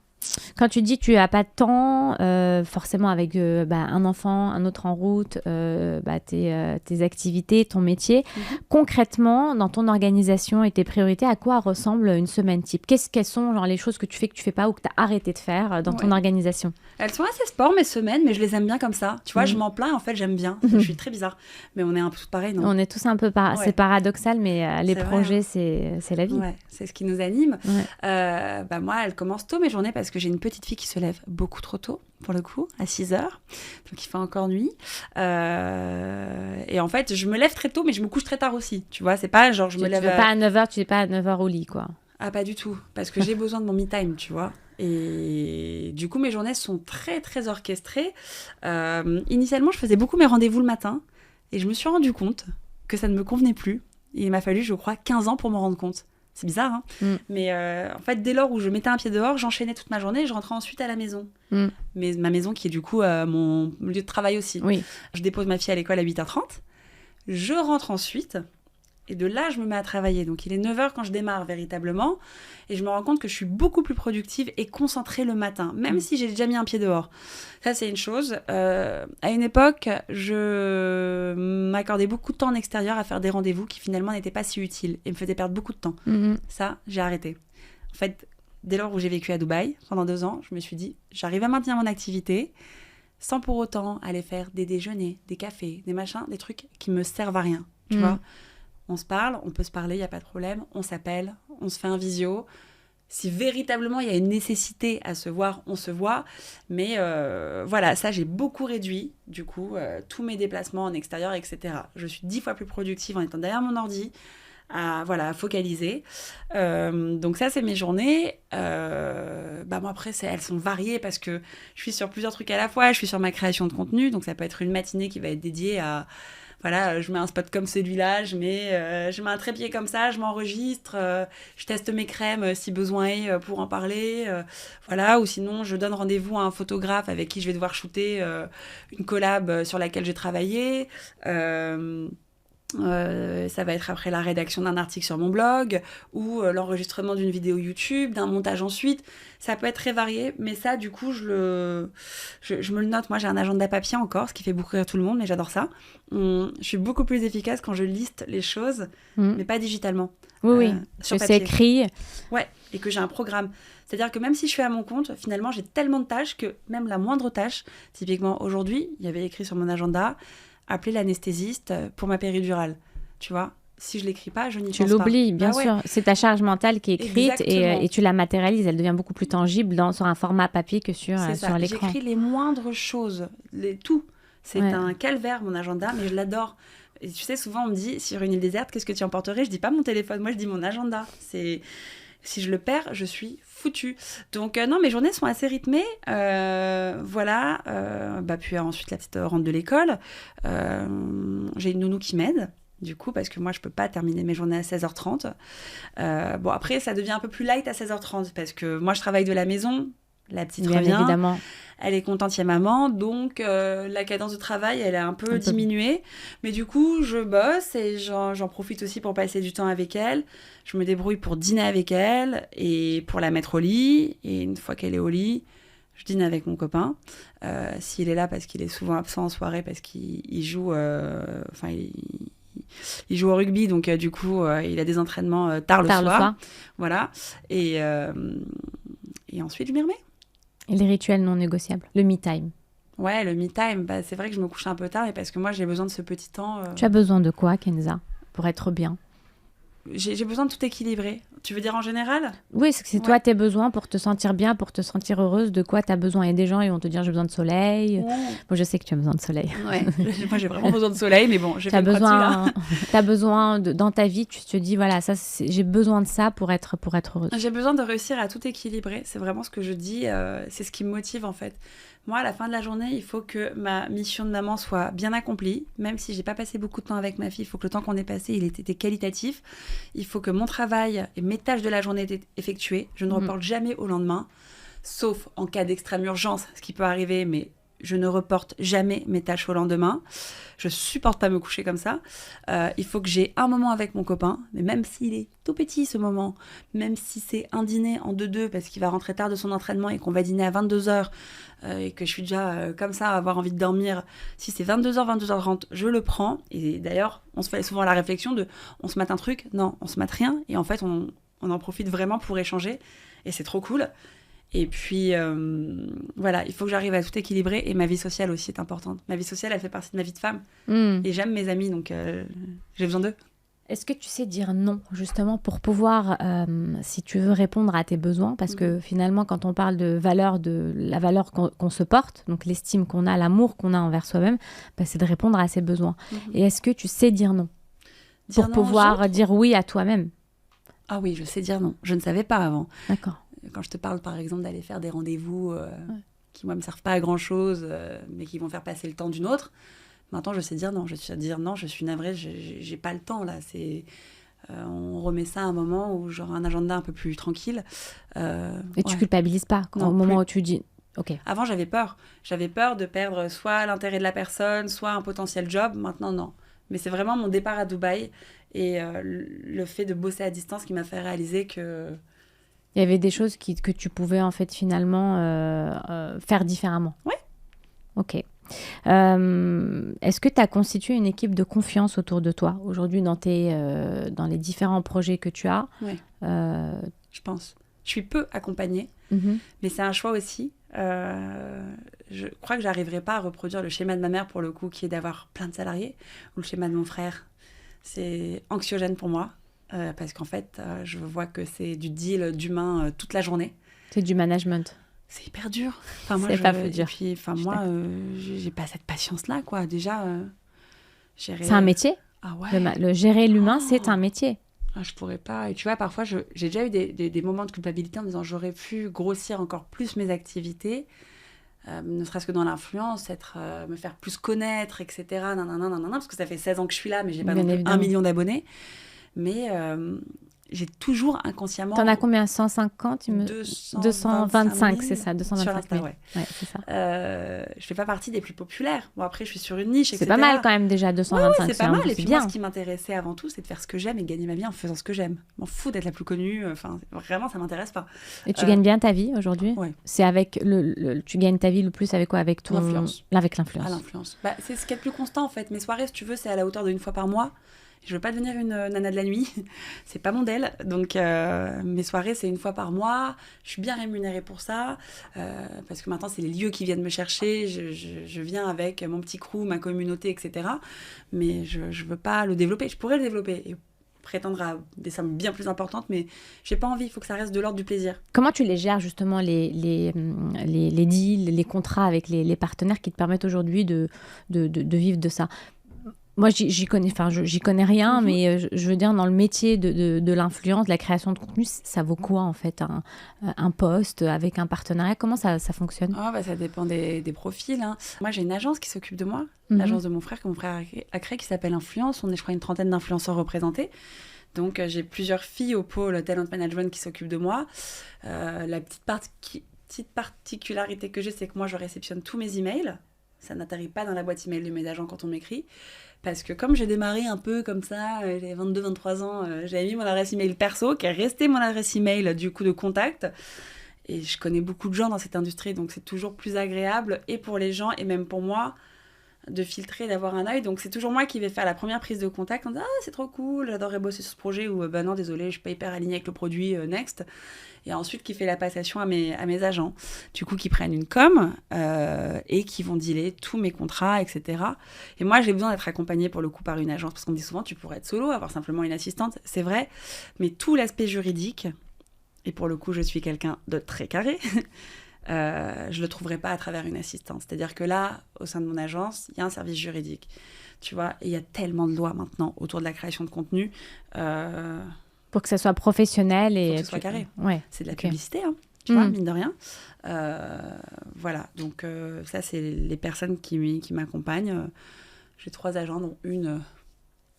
Quand tu dis que tu n'as pas de temps, forcément avec un enfant, un autre en route, tes activités, ton métier, concrètement, dans ton organisation et tes priorités, à quoi ressemble une semaine type? Quelles sont les choses que tu fais pas ou que tu as arrêté de faire dans ton organisation? Elles sont assez sport, mes semaines, mais je les aime bien comme ça. Tu vois, je m'en plains, en fait, j'aime bien. Je suis très bizarre. Mais on est un peu tous pareils, non? On est tous un peu c'est paradoxal, mais les projets, c'est la vie. Ouais, c'est ce qui nous anime. Ouais. Moi, elle commence tôt mes journées parce que j'ai une petite fille qui se lève beaucoup trop tôt, pour le coup, à 6h. Donc, il fait encore nuit. Et en fait, je me lève très tôt, mais je me couche très tard aussi. Tu vois, c'est pas genre je me lève... Pas à 9h, tu n'es pas à 9h au lit, quoi. Ah, pas du tout. Parce que j'ai besoin de mon me-time, tu vois. Et du coup, mes journées sont très, très orchestrées. Initialement, je faisais beaucoup mes rendez-vous le matin. Et je me suis rendu compte que ça ne me convenait plus. Et il m'a fallu, je crois, 15 ans pour m'en rendre compte. C'est bizarre, hein. Mais en fait, dès lors où je mettais un pied dehors, j'enchaînais toute ma journée et je rentrais ensuite à la maison. Mais ma maison qui est du coup mon lieu de travail aussi. Oui. Je dépose ma fille à l'école à 8h30. Je rentre ensuite. Et de là, je me mets à travailler. Donc, il est 9h quand je démarre véritablement. Et je me rends compte que je suis beaucoup plus productive et concentrée le matin, même si j'ai déjà mis un pied dehors. Ça, c'est une chose. À une époque, je m'accordais beaucoup de temps en extérieur à faire des rendez-vous qui finalement n'étaient pas si utiles et me faisaient perdre beaucoup de temps. Ça, j'ai arrêté. En fait, dès lors où j'ai vécu à Dubaï, pendant 2 ans, je me suis dit, j'arrive à maintenir mon activité sans pour autant aller faire des déjeuners, des cafés, des machins, des trucs qui me servent à rien. Tu vois ? On se parle, on peut se parler, il n'y a pas de problème. On s'appelle, on se fait un visio. Si véritablement il y a une nécessité à se voir, on se voit. Mais voilà, ça, j'ai beaucoup réduit, du coup, tous mes déplacements en extérieur, etc. Je suis 10 fois plus productive en étant derrière mon ordi, à focaliser. Donc ça, c'est mes journées. Moi, après, elles sont variées parce que je suis sur plusieurs trucs à la fois. Je suis sur ma création de contenu. Donc ça peut être une matinée qui va être dédiée à... Voilà, je mets un spot comme celui-là, je mets un trépied comme ça, je m'enregistre, je teste mes crèmes si besoin est pour en parler. Voilà, ou sinon, je donne rendez-vous à un photographe avec qui je vais devoir shooter une collab sur laquelle j'ai travaillé. Ça va être après la rédaction d'un article sur mon blog ou l'enregistrement d'une vidéo YouTube, d'un montage ensuite. Ça peut être très varié, mais ça, du coup, je me le note. Moi, j'ai un agenda papier encore, ce qui fait beaucoup rire tout le monde, mais j'adore ça. Je suis beaucoup plus efficace quand je liste les choses, mais pas digitalement. Oui, sur que papier. c'est écrit. Ouais, et que j'ai un programme. C'est-à-dire que même si je suis à mon compte, finalement, j'ai tellement de tâches que même la moindre tâche, typiquement aujourd'hui, il y avait écrit sur mon agenda... appeler l'anesthésiste pour ma péridurale, tu vois. Si je l'écris pas, je n'y pense pas. Tu l'oublies, bien sûr. C'est ta charge mentale qui est écrite et tu la matérialises. Elle devient beaucoup plus tangible sur un format papier que sur l'écran. J'écris les moindres choses, tout. C'est un calvaire, mon agenda, mais je l'adore. Et tu sais, souvent, on me dit, sur une île déserte, qu'est-ce que tu emporterais ? Je dis pas mon téléphone, moi, je dis mon agenda. Si je le perds, je suis foutue. Donc, non, mes journées sont assez rythmées. Voilà. Puis ensuite, la petite rentre de l'école. J'ai une nounou qui m'aide, du coup, parce que moi, je peux pas terminer mes journées à 16h30. Après, ça devient un peu plus light à 16h30, parce que moi, je travaille de la maison. La petite revient. Évidemment. Elle est contente, il y a maman, donc la cadence de travail, elle est un peu diminuée. Mais du coup, je bosse et j'en profite aussi pour passer du temps avec elle. Je me débrouille pour dîner avec elle et pour la mettre au lit. Et une fois qu'elle est au lit, je dîne avec mon copain. S'il est là, parce qu'il est souvent absent en soirée, parce qu'il joue... il joue au rugby, donc du coup, il a des entraînements tard le soir. Voilà. Et ensuite, je m'y remets. Et les rituels non négociables, le me time. Ouais, le me time, c'est vrai que je me couche un peu tard, mais parce que moi, j'ai besoin de ce petit temps. Tu as besoin de quoi, Kenza, pour être bien ? J'ai besoin de tout équilibrer. Tu veux dire en général ? Oui, c'est toi tes besoins pour te sentir bien, pour te sentir heureuse. De quoi tu as besoin ? Il y a des gens qui vont te dire j'ai besoin de soleil. Ouais. Moi, je sais que tu as besoin de soleil. Ouais. Moi, j'ai vraiment besoin de soleil, mais bon, j'ai fait le tu as besoin dans ta vie, tu te dis voilà, j'ai besoin de ça pour être heureuse. J'ai besoin de réussir à tout équilibrer. C'est vraiment ce que je dis. C'est ce qui me motive en fait. Moi, à la fin de la journée, il faut que ma mission de maman soit bien accomplie. Même si j'ai pas passé beaucoup de temps avec ma fille, il faut que le temps qu'on ait passé, il ait été qualitatif. Il faut que mon travail et mes tâches de la journée aient été effectuées. Je ne reporte jamais au lendemain, sauf en cas d'extrême urgence, ce qui peut arriver, mais je ne reporte jamais mes tâches au lendemain. Je supporte pas me coucher comme ça. Il faut que j'ai un moment avec mon copain, mais même s'il est tout petit ce moment, même si c'est un dîner en 2-2 parce qu'il va rentrer tard de son entraînement et qu'on va dîner à 22h et que je suis déjà comme ça à avoir envie de dormir, si c'est 22h, 22h30, je le prends. Et d'ailleurs, on se fait souvent la réflexion de on se mate un truc, non, on se mate rien. Et en fait, on en profite vraiment pour échanger et c'est trop cool. Et puis, voilà, il faut que j'arrive à tout équilibrer. Et ma vie sociale aussi est importante. Ma vie sociale, elle fait partie de ma vie de femme. Et j'aime mes amis, donc j'ai besoin d'eux. Est-ce que tu sais dire non, justement, pour pouvoir, si tu veux répondre à tes besoins ? Parce que finalement, quand on parle de la valeur qu'on se porte, donc l'estime qu'on a, l'amour qu'on a envers soi-même, c'est de répondre à ses besoins. Et est-ce que tu sais dire non ? Pour pouvoir dire oui à toi-même ? Ah oui, je sais dire non. Je ne savais pas avant. D'accord. Quand je te parle, par exemple, d'aller faire des rendez-vous qui, moi, me servent pas à grand-chose, mais qui vont faire passer le temps d'une autre, maintenant, je sais dire non. Je sais dire non, je suis navrée, j'ai pas le temps, là. On remet ça à un moment où j'aurai un agenda un peu plus tranquille. Et tu culpabilises pas au moment où tu dis... Okay. Avant, j'avais peur. J'avais peur de perdre soit l'intérêt de la personne, soit un potentiel job. Maintenant, non. Mais c'est vraiment mon départ à Dubaï et le fait de bosser à distance qui m'a fait réaliser que... Il y avait des choses que tu pouvais, en fait, finalement faire différemment. Oui. Ok. Est-ce que tu as constitué une équipe de confiance autour de toi aujourd'hui dans les différents projets que tu as? Oui, je pense. Je suis peu accompagnée, mais c'est un choix aussi. Je crois que j'arriverai pas à reproduire le schéma de ma mère, pour le coup, qui est d'avoir plein de salariés, ou le schéma de mon frère. C'est anxiogène pour moi, parce qu'en fait, je vois que c'est du deal d'humain toute la journée. C'est du management. C'est hyper dur. C'est pas peu dur. Et puis, moi, j'ai pas cette patience-là, quoi. Déjà, gérer... C'est un métier. Ah ouais. Le gérer l'humain, c'est un métier. Ah, je pourrais pas. Et tu vois, parfois, j'ai déjà eu des moments de culpabilité en me disant j'aurais pu grossir encore plus mes activités, ne serait-ce que dans l'influence, me faire plus connaître, etc. Parce que ça fait 16 ans que je suis là, mais j'ai pas non plus 1 million d'abonnés. Mais j'ai toujours inconsciemment... T'en as combien? 150 225, c'est ça, 225 sur Insta, 000. Ouais, c'est ça. Je fais pas partie des plus populaires. Bon, après, je suis sur une niche, etc. C'est pas mal quand même déjà, 225. Ouais, c'est pas mal. Et puis moi, ce qui m'intéressait avant tout, c'est de faire ce que j'aime et de gagner ma vie en faisant ce que j'aime. Je m'en fous d'être la plus connue. Enfin, vraiment, ça m'intéresse pas. Et tu gagnes bien ta vie aujourd'hui? Ouais. C'est avec tu gagnes ta vie le plus avec quoi? Avec ton... L'influence. Avec l'influence. Ah, l'influence. Bah, c'est ce qui est le plus constant, en fait. Mes soirées, si tu veux, c'est à la hauteur d'une fois par mois. Je veux pas devenir une nana de la nuit, c'est pas mon modèle. Donc mes soirées, c'est une fois par mois. Je suis bien rémunérée pour ça, parce que maintenant, c'est les lieux qui viennent me chercher. Je viens avec mon petit crew, ma communauté, etc. Mais je veux pas le développer. Je pourrais le développer et prétendre à des sommes bien plus importantes, mais j'ai pas envie. Il faut que ça reste de l'ordre du plaisir. Comment tu les gères justement les deals, les contrats avec les partenaires qui te permettent aujourd'hui de vivre de ça? Moi, j'y connais rien, mais je veux dire, dans le métier de l'influence, de la création de contenu, ça vaut quoi, en fait, un poste avec un partenariat? Comment ça fonctionne? Ça dépend des profils. Hein. Moi, j'ai une agence qui s'occupe de moi, l'agence de mon frère, que mon frère a créée, qui s'appelle Influence. On est, je crois, une trentaine d'influenceurs représentés. Donc, j'ai plusieurs filles au pôle Talent Management qui s'occupent de moi. La petite particularité que j'ai, c'est que moi, je réceptionne tous mes emails. Ça n'atterrit pas dans la boîte email de mes agents quand on m'écrit. Parce que comme j'ai démarré un peu comme ça, j'ai 22-23 ans, j'avais mis mon adresse email perso, qui est restée mon adresse email du coup de contact. Et je connais beaucoup de gens dans cette industrie, donc c'est toujours plus agréable, et pour les gens, et même pour moi, de filtrer, d'avoir un œil. Donc c'est toujours moi qui vais faire la première prise de contact en disant « Ah, c'est trop cool, j'adorerais bosser sur ce projet » ou « Bah non, désolé, je suis pas hyper alignée avec le produit, next ». Et ensuite qui fait la passation à mes agents, du coup qui prennent une com et qui vont dealer tous mes contrats, etc. Et moi, j'ai besoin d'être accompagnée pour le coup par une agence, parce qu'on me dit souvent « Tu pourrais être solo, avoir simplement une assistante ». C'est vrai, mais tout l'aspect juridique, et pour le coup, je suis quelqu'un de très carré, je le trouverai pas à travers une assistante. C'est-à-dire que là, au sein de mon agence, il y a un service juridique, tu vois, et il y a tellement de lois maintenant autour de la création de contenu. Pour que ça soit professionnel et... Pour que ce soit carré. Ouais. C'est de la publicité, hein, tu vois, mine de rien. Voilà, donc ça, c'est les personnes qui m'accompagnent. J'ai 3 agents, dont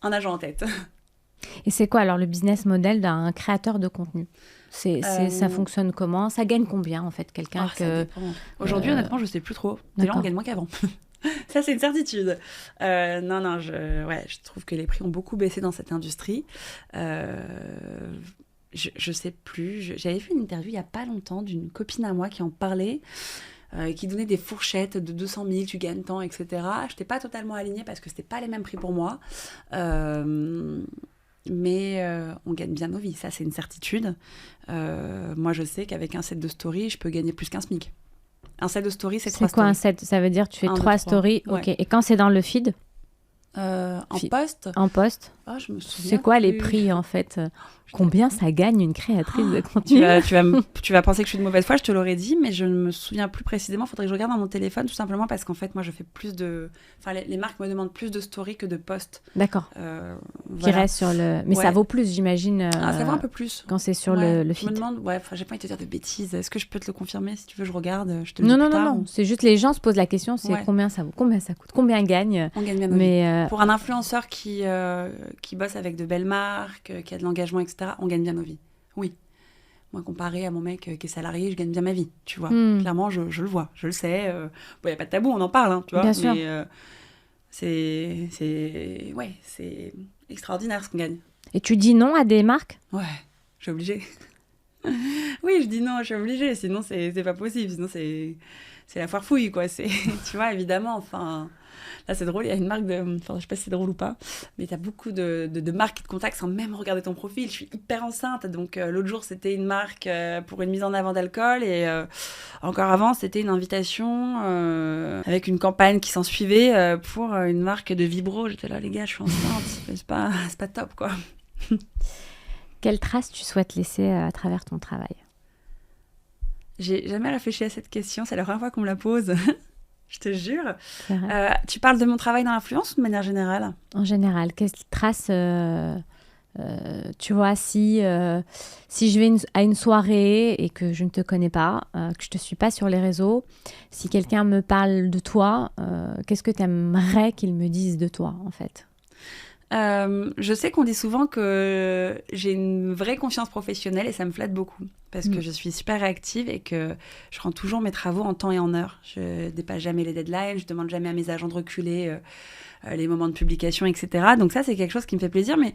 un agent en tête. Et c'est quoi alors le business model d'un créateur de contenu? Ça fonctionne comment? Ça gagne combien en fait quelqu'un Ça dépend. Aujourd'hui, honnêtement, je sais plus trop. Déjà, on gagne moins qu'avant. Ça, c'est une certitude. Je trouve que les prix ont beaucoup baissé dans cette industrie. Je sais plus. J'avais fait une interview il y a pas longtemps d'une copine à moi qui en parlait. Qui donnait des fourchettes de 200 000, tu gagnes tant, etc. Je n'étais pas totalement alignée parce que ce n'était pas les mêmes prix pour moi. Mais on gagne bien nos vies, ça c'est une certitude. Moi je sais qu'avec un set de story, je peux gagner plus qu'un SMIC. Un set de story, c'est 3 stories. C'est quoi un set? Ça veut dire tu fais 3 stories, ouais. Ok. Et quand c'est dans le feed? En post. En post. Je me souviens c'est quoi plus. les prix en fait? Combien ça gagne une créatrice de contenu? Tu vas penser que je suis de mauvaise foi, je te l'aurais dit, mais je ne me souviens plus précisément. Il faudrait que je regarde dans mon téléphone, tout simplement parce qu'en fait, moi, je fais plus de... Enfin, les marques me demandent plus de stories que de posts. D'accord. Qui reste sur le... Mais ça vaut plus, j'imagine. Ça vaut un peu plus. Quand c'est sur le feed. Je me demande, j'ai pas envie de te dire de bêtises. Est-ce que je peux te le confirmer? Si tu veux, je regarde. Je te le dis plus tard. Non. C'est juste les gens se posent la question, c'est combien ça vaut, combien ça coûte, combien gagne. On gagne bien nos vies. Pour un influenceur qui bosse avec de belles marques, qui a de l'engagement, etc., on gagne bien nos vies. Oui. Moi, comparé à mon mec qui est salarié, je gagne bien ma vie, tu vois. Clairement, je le vois, je le sais. Il n'y a pas de tabou, on en parle, hein, tu vois. Bien sûr. Mais c'est extraordinaire ce qu'on gagne. Et tu dis non à des marques? Ouais, je suis obligée. Oui, je dis non, je suis obligée. Sinon, c'est pas possible. Sinon, c'est la foire fouille, quoi. Tu vois, évidemment, enfin... Là, c'est drôle, il y a une marque de... Enfin, je sais pas si c'est drôle ou pas, mais t'as beaucoup de marques qui te contactent sans même regarder ton profil. Je suis hyper enceinte, donc l'autre jour, c'était une marque pour une mise en avant d'alcool, et encore avant, c'était une invitation avec une campagne qui s'en suivait pour une marque de vibro. J'étais là, les gars, je suis enceinte, mais c'est pas top, quoi. Quelle trace tu souhaites laisser à travers ton travail? J'ai jamais réfléchi à cette question, c'est la première fois qu'on me la pose. Je te jure. Tu parles de mon travail dans l'influence ou de manière générale? En général, quelle trace, tu vois, si je vais à une soirée et que je ne te connais pas, que je ne te suis pas sur les réseaux, si quelqu'un me parle de toi, qu'est-ce que tu aimerais qu'il me dise de toi, en fait? Je sais qu'on dit souvent que j'ai une vraie confiance professionnelle et ça me flatte beaucoup parce que je suis super réactive et que je rends toujours mes travaux en temps et en heure. Je dépasse jamais les deadlines, je demande jamais à mes agents de reculer les moments de publication, etc. Donc ça, c'est quelque chose qui me fait plaisir. Mais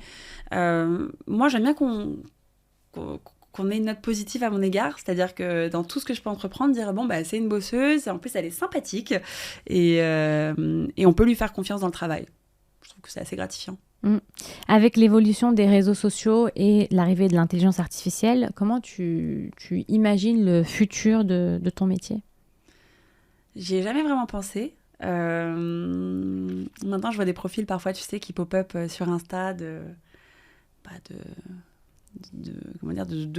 moi, j'aime bien qu'on ait une note positive à mon égard, c'est-à-dire que dans tout ce que je peux entreprendre, dire bon, c'est une bosseuse, en plus elle est sympathique et on peut lui faire confiance dans le travail. Je trouve que c'est assez gratifiant. Avec l'évolution des réseaux sociaux et l'arrivée de l'intelligence artificielle, comment tu imagines le futur de ton métier? J'y ai jamais vraiment pensé. Maintenant, je vois des profils parfois, tu sais, qui pop-up sur Insta de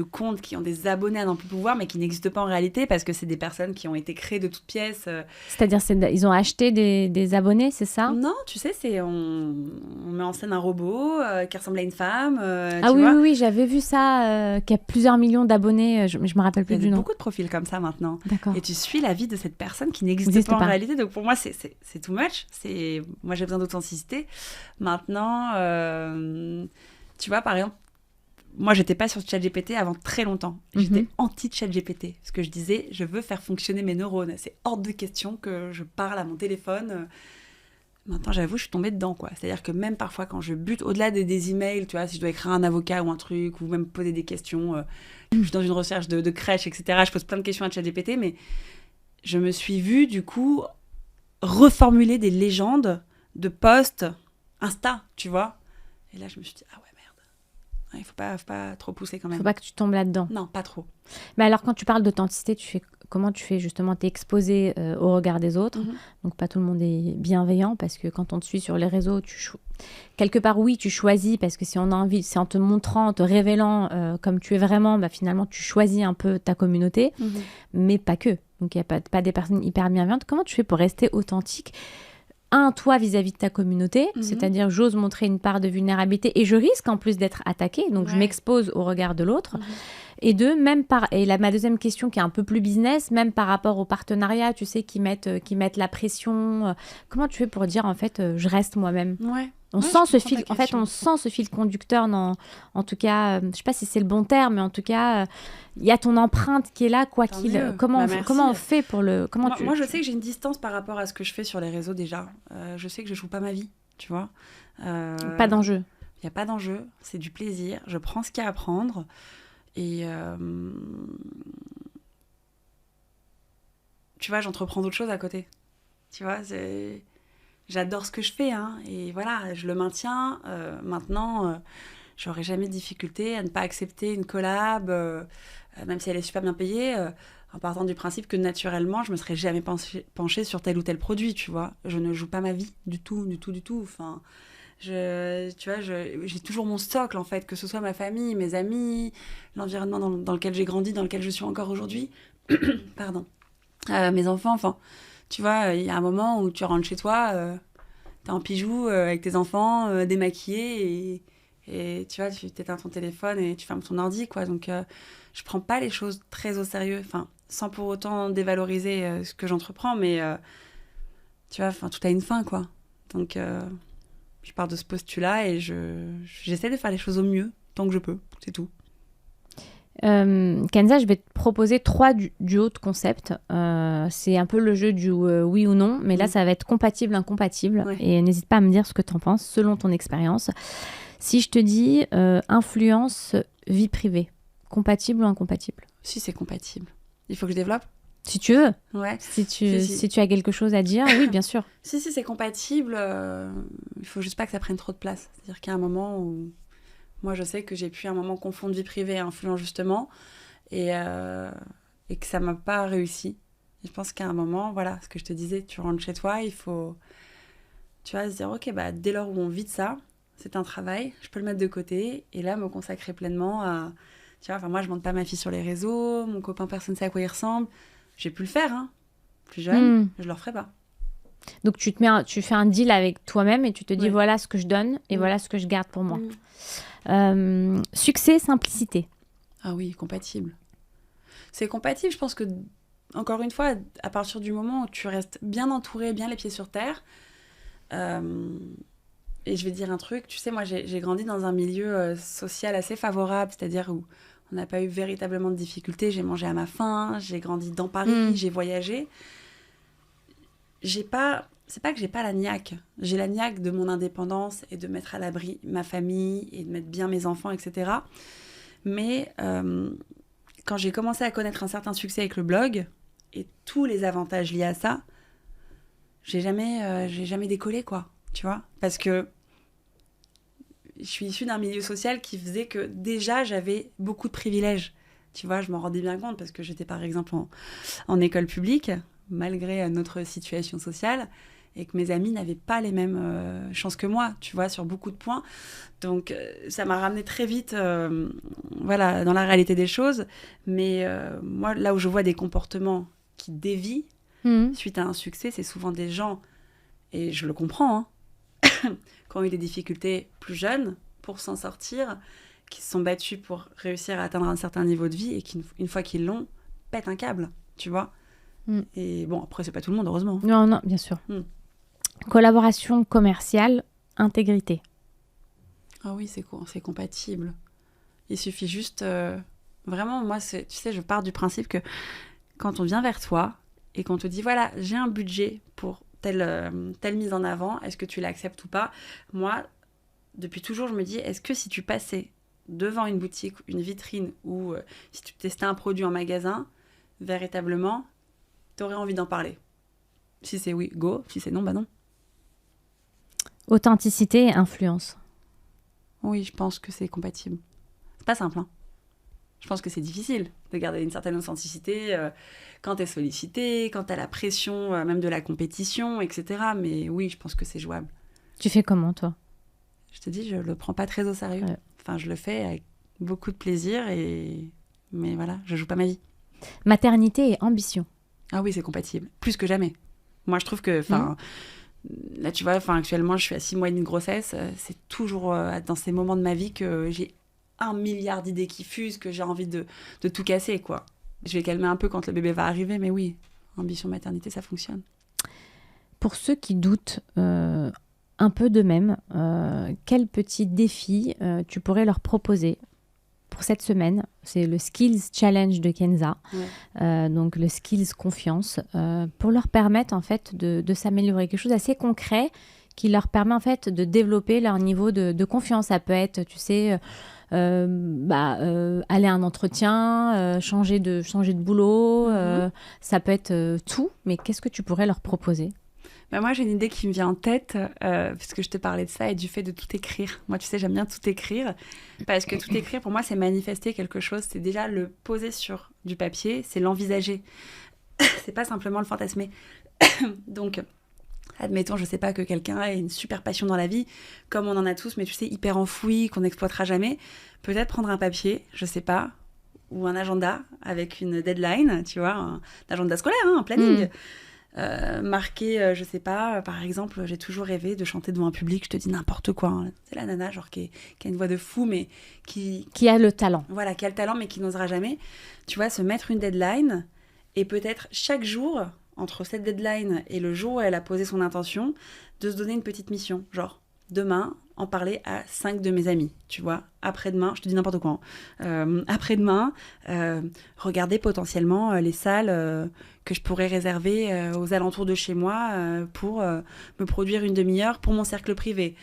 comptes qui ont des abonnés à n'en plus pouvoir, mais qui n'existent pas en réalité parce que c'est des personnes qui ont été créées de toutes pièces. C'est-à-dire, ils ont acheté des abonnés, c'est ça? Non, tu sais, on met en scène un robot qui ressemble à une femme. Oui, j'avais vu ça, qui a plusieurs millions d'abonnés, je me rappelle plus du nom. Il y a beaucoup de profils comme ça maintenant. D'accord. Et tu suis la vie de cette personne qui n'existe pas en réalité. Donc pour moi, c'est too much. Moi, j'ai besoin d'authenticité. Maintenant, tu vois, par exemple, moi, j'étais pas sur ChatGPT avant très longtemps. J'étais anti-ChatGPT. Parce que je disais, je veux faire fonctionner mes neurones. C'est hors de question que je parle à mon téléphone. Maintenant, j'avoue, je suis tombée dedans, quoi. C'est-à-dire que même parfois, quand je bute, au-delà des emails, tu vois, si je dois écrire à un avocat ou un truc, ou même poser des questions, je suis dans une recherche de crèche, etc., je pose plein de questions à ChatGPT, mais je me suis vue, du coup, reformuler des légendes de posts Insta, tu vois. Et là, je me suis dit, ah ouais, il faut pas trop pousser quand même. Faut pas que tu tombes là-dedans. Non, pas trop. Mais alors, quand tu parles d'authenticité, comment tu fais justement? T'es exposé au regard des autres. Donc, pas tout le monde est bienveillant parce que quand on te suit sur les réseaux, quelque part, oui, tu choisis parce que si on a envie, c'est en te montrant, en te révélant comme tu es vraiment, finalement, tu choisis un peu ta communauté, mais pas que. Donc, il n'y a pas des personnes hyper bienveillantes. Comment tu fais pour rester authentique? Toi vis-à-vis de ta communauté, c'est-à-dire j'ose montrer une part de vulnérabilité et je risque en plus d'être attaquée, donc je m'expose au regard de l'autre. Et ma deuxième question qui est un peu plus business, même par rapport aux partenariats, tu sais, qui mettent la pression, comment tu fais pour dire en fait je reste moi-même? On sent ce fil conducteur, en tout cas, je sais pas si c'est le bon terme, mais en tout cas, il y a ton empreinte qui est là, quoi qu'il. Comment on fait pour le... Moi, je sais que j'ai une distance par rapport à ce que je fais sur les réseaux déjà. Je sais que je joue pas ma vie, tu vois. Pas d'enjeu. Il n'y a pas d'enjeu, c'est du plaisir. Je prends ce qu'il y a à prendre. Et tu vois, j'entreprends d'autres choses à côté. Tu vois, j'adore ce que je fais, hein, et voilà, je le maintiens. Maintenant, j'aurais jamais de difficulté à ne pas accepter une collab, même si elle est super bien payée, en partant du principe que naturellement, je me serais jamais penchée sur tel ou tel produit, tu vois. Je ne joue pas ma vie du tout. Enfin, Tu vois, j'ai toujours mon socle, en fait, que ce soit ma famille, mes amis, l'environnement dans lequel j'ai grandi, dans lequel je suis encore aujourd'hui. Pardon. Mes enfants, enfin, tu vois, il y a un moment où tu rentres chez toi, t'es en pyjou avec tes enfants, démaquillés, et tu vois, tu t'éteins ton téléphone et tu fermes ton ordi, quoi. Donc, je prends pas les choses très au sérieux, enfin, sans pour autant dévaloriser ce que j'entreprends, mais tu vois, enfin, tout a une fin, quoi. Donc, je pars de ce postulat et j'essaie de faire les choses au mieux, tant que je peux, c'est tout. Kenza, je vais te proposer 3 duos de concepts. C'est un peu le jeu du oui ou non, mais là, ça va être compatible, incompatible. Ouais. Et n'hésite pas à me dire ce que tu en penses, selon ton expérience. Si je te dis influence, vie privée, compatible ou incompatible? Si, c'est compatible. Il faut que je développe? Si tu veux. Ouais. Si tu as quelque chose à dire, oui, bien sûr. Si, c'est compatible. Il faut juste pas que ça prenne trop de place. C'est-à-dire qu'il y a un moment où... Moi, je sais que j'ai pu à un moment confondre vie privée et influence, justement, et que ça m'a pas réussi. Et je pense qu'à un moment, voilà, ce que je te disais, tu rentres chez toi, il faut, tu vas se dire, ok, bah, dès lors où on vit de ça, c'est un travail, je peux le mettre de côté, et là, me consacrer pleinement à... Tu vois, enfin, moi, je monte pas ma fille sur les réseaux, mon copain, personne ne sait à quoi il ressemble. J'ai pu le faire, hein. Plus jeune, je le referai pas. Donc, tu fais un deal avec toi-même et tu te dis, voilà ce que je donne et voilà ce que je garde pour moi. Succès, simplicité. Ah oui, compatible. C'est compatible, je pense que, encore une fois, à partir du moment où tu restes bien entouré, bien les pieds sur terre, et je vais dire un truc, tu sais, moi j'ai grandi dans un milieu social assez favorable, c'est-à-dire où on n'a pas eu véritablement de difficultés, j'ai mangé à ma faim, j'ai grandi dans Paris, j'ai voyagé. C'est pas que j'ai pas la niaque. J'ai la niaque de mon indépendance et de mettre à l'abri ma famille et de mettre bien mes enfants, etc. Mais quand j'ai commencé à connaître un certain succès avec le blog et tous les avantages liés à ça, j'ai jamais décollé, quoi. Tu vois ? Parce que je suis issue d'un milieu social qui faisait que déjà j'avais beaucoup de privilèges. Tu vois, je m'en rendais bien compte parce que j'étais par exemple en école publique, malgré notre situation sociale, et que mes amis n'avaient pas les mêmes chances que moi, tu vois, sur beaucoup de points. Donc, ça m'a ramené très vite voilà, dans la réalité des choses. Mais moi, là où je vois des comportements qui dévient suite à un succès, c'est souvent des gens, et je le comprends, hein, qui ont eu des difficultés plus jeunes pour s'en sortir, qui se sont battus pour réussir à atteindre un certain niveau de vie et qui, une fois qu'ils l'ont, pètent un câble, tu vois. Et bon, après, c'est pas tout le monde, heureusement. Non, bien sûr. Collaboration commerciale, intégrité. Ah oui, c'est compatible. Il suffit juste... vraiment, moi, tu sais, je pars du principe que quand on vient vers toi et qu'on te dit, voilà, j'ai un budget pour telle mise en avant, est-ce que tu l'acceptes ou pas ? Moi, depuis toujours, je me dis, est-ce que si tu passais devant une boutique, une vitrine, ou si tu testais un produit en magasin, véritablement, t'aurais envie d'en parler ? Si c'est oui, go. Si c'est non, bah non. Authenticité et influence. Oui, je pense que c'est compatible. C'est pas simple, hein. Je pense que c'est difficile de garder une certaine authenticité quand t'es sollicité, quand t'as la pression même de la compétition, etc. Mais oui, je pense que c'est jouable. Tu fais comment, toi ? Je te dis, je le prends pas très au sérieux. Ouais. Enfin, je le fais avec beaucoup de plaisir, mais voilà, je joue pas ma vie. Maternité et ambition. Ah oui, c'est compatible. Plus que jamais. Moi, je trouve que... Là, tu vois, actuellement, je suis à 6 mois et demi de grossesse. C'est toujours dans ces moments de ma vie que j'ai 1 milliard d'idées qui fusent, que j'ai envie de tout casser, quoi. Je vais calmer un peu quand le bébé va arriver, mais oui, ambition maternité, ça fonctionne. Pour ceux qui doutent un peu d'eux-mêmes, quel petit défi tu pourrais leur proposer pour cette semaine? C'est le Skills Challenge de Kenza, donc le Skills Confiance, pour leur permettre en fait de s'améliorer. Quelque chose d'assez concret qui leur permet en fait de développer leur niveau de confiance. Ça peut être, tu sais, aller à un entretien, changer de boulot, ça peut être tout, mais qu'est-ce que tu pourrais leur proposer? Moi, j'ai une idée qui me vient en tête, puisque je te parlais de ça et du fait de tout écrire. Moi, tu sais, j'aime bien tout écrire, parce que tout écrire, pour moi, c'est manifester quelque chose. C'est déjà le poser sur du papier, c'est l'envisager. C'est pas simplement le fantasmer. Donc, admettons, je sais pas, que quelqu'un ait une super passion dans la vie, comme on en a tous, mais tu sais, hyper enfoui, qu'on n'exploitera jamais, peut-être prendre un papier, je sais pas, ou un agenda avec une deadline, tu vois, un agenda scolaire, un planning. Marqué, je sais pas, par exemple, j'ai toujours rêvé de chanter devant un public, je te dis n'importe quoi. Hein. C'est la nana, genre, qui a une voix de fou, mais qui a le talent. Voilà, qui a le talent, mais qui n'osera jamais. Tu vois, se mettre une deadline, et peut-être chaque jour, entre cette deadline et le jour où elle a posé son intention, de se donner une petite mission. Genre, demain, en parler à 5 de mes amis, tu vois. Après-demain, je te dis n'importe quoi. Après-demain, regarder potentiellement les salles que je pourrais réserver aux alentours de chez moi pour me produire une demi-heure pour mon cercle privé.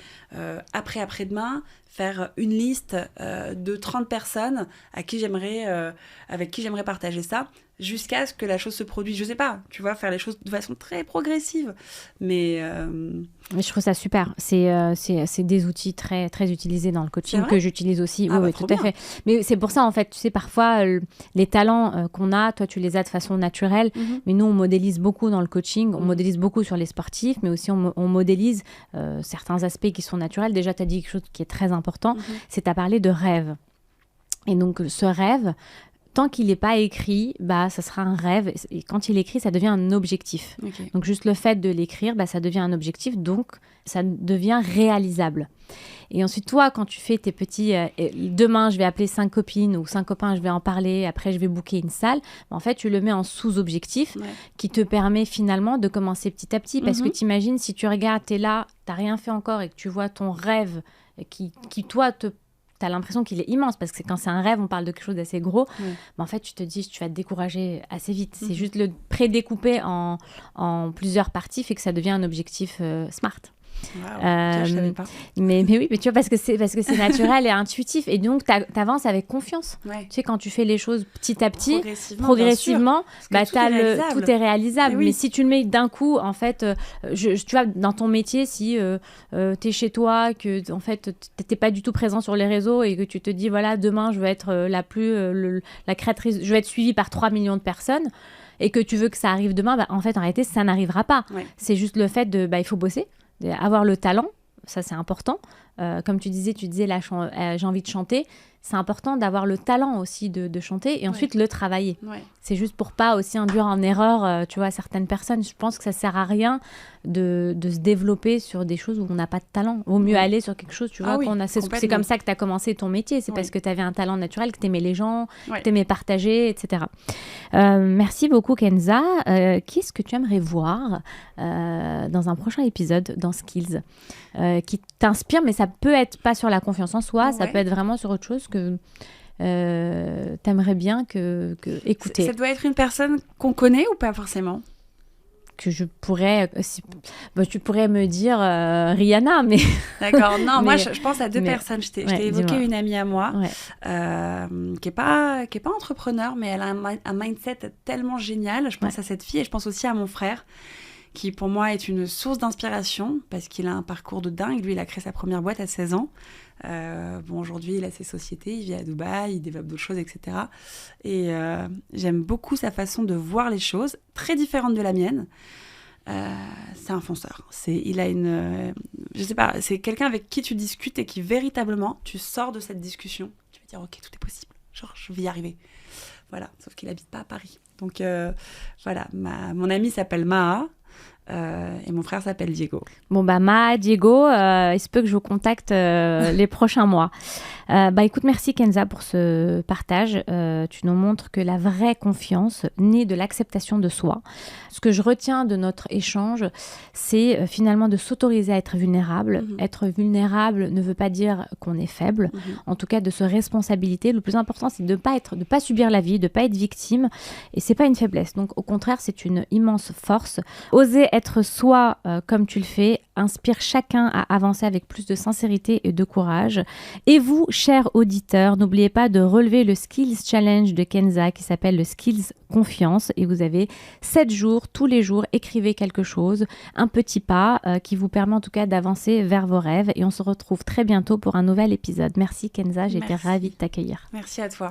Après-demain, faire une liste de 30 personnes avec qui j'aimerais partager ça, jusqu'à ce que la chose se produise. Je sais pas, tu vois, faire les choses de façon très progressive. Mais je trouve ça super. C'est des outils très, très utilisés dans le coaching que j'utilise aussi. Oui, tout à fait. Mais c'est pour ça, en fait, tu sais, parfois, les talents qu'on a, toi, tu les as de façon naturelle. Mais nous, on modélise beaucoup dans le coaching. On modélise beaucoup sur les sportifs, mais aussi on modélise certains aspects qui sont naturels. Déjà, tu as dit quelque chose qui est très important. C'est tu as parlé de rêve. Et donc, ce rêve, tant qu'il n'est pas écrit, ça sera un rêve. Et quand il est écrit, ça devient un objectif. Okay. Donc, juste le fait de l'écrire, ça devient un objectif. Donc, ça devient réalisable. Et ensuite, toi, quand tu fais tes petits... demain, je vais appeler 5 copines ou 5 copains, je vais en parler. Après, je vais booker une salle. En fait, tu le mets en sous-objectif qui te permet finalement de commencer petit à petit. Parce que t'imagines, si tu regardes, t'es là, t'as rien fait encore et que tu vois ton rêve qui toi, t'as l'impression qu'il est immense, parce que quand c'est un rêve, on parle de quelque chose d'assez gros. En fait, tu te dis, tu vas te décourager assez vite. C'est juste le pré-découper en plusieurs parties fait que ça devient un objectif smart. Wow, je savais pas. Mais oui, mais tu vois, parce que c'est naturel et intuitif, et donc t'avances avec confiance. Tu sais, quand tu fais les choses petit à petit, progressivement, tout est réalisable. Mais si tu le mets d'un coup, en fait, tu vois, dans ton métier, si t'es chez toi, que en fait t'es pas du tout présent sur les réseaux et que tu te dis voilà, demain je veux être la créatrice, je vais être suivie par 3 millions de personnes, et que tu veux que ça arrive demain, en fait en réalité ça n'arrivera pas. C'est juste le fait de il faut bosser, avoir le talent, ça c'est important. Comme tu disais là, j'ai envie de chanter. C'est important d'avoir le talent aussi de chanter, et ensuite le travailler. C'est juste pour pas aussi induire en erreur, tu vois, certaines personnes. Je pense que ça sert à rien de se développer sur des choses où on n'a pas de talent. Vaut mieux aller sur quelque chose, tu vois, c'est comme ça que tu as commencé ton métier. C'est parce que tu avais un talent naturel, que tu aimais les gens, que tu aimais partager, etc. Merci beaucoup, Kenza. Qu'est-ce que tu aimerais voir dans un prochain épisode dans Skills qui t'inspire, mais ça peut être pas sur la confiance en soi, ça peut être vraiment sur autre chose que t'aimerais bien que écouter. Ça doit être une personne qu'on connaît ou pas forcément? Que je pourrais... tu pourrais me dire Rihanna, mais... D'accord. Non, moi, je pense à deux personnes. Je t'ai évoqué une amie à moi qui est pas entrepreneur, mais elle a un mindset tellement génial. Je pense à cette fille, et je pense aussi à mon frère, qui pour moi est une source d'inspiration, parce qu'il a un parcours de dingue. Lui, il a créé sa première boîte à 16 ans. Aujourd'hui, il a ses sociétés, il vit à Dubaï, il développe d'autres choses, etc. Et j'aime beaucoup sa façon de voir les choses, très différente de la mienne. C'est un fonceur. Il a je sais pas, c'est quelqu'un avec qui tu discutes et qui véritablement, tu sors de cette discussion, tu vas dire ok, tout est possible, genre je vais y arriver. Voilà, sauf qu'il habite pas à Paris. Donc voilà, mon ami s'appelle Maha. Et mon frère s'appelle Diego. Bon, Maha, Diego, il se peut que je vous contacte les prochains mois. Écoute, merci Kenza pour ce partage. Tu nous montres que la vraie confiance naît de l'acceptation de soi. Ce que je retiens de notre échange, c'est finalement de s'autoriser à être vulnérable. Être vulnérable ne veut pas dire qu'on est faible. En tout cas, de se responsabiliser. Le plus important, c'est de ne pas subir la vie, de ne pas être victime. Et c'est pas une faiblesse. Donc, au contraire, c'est une immense force. Oser être soi comme tu le fais inspire chacun à avancer avec plus de sincérité et de courage. Et vous, chers auditeurs, n'oubliez pas de relever le Skills Challenge de Kenza qui s'appelle le Skills Confiance, et vous avez 7 jours, tous les jours, écrivez quelque chose, un petit pas qui vous permet en tout cas d'avancer vers vos rêves, et on se retrouve très bientôt pour un nouvel épisode. Merci Kenza, j'étais ravie de t'accueillir. Merci à toi.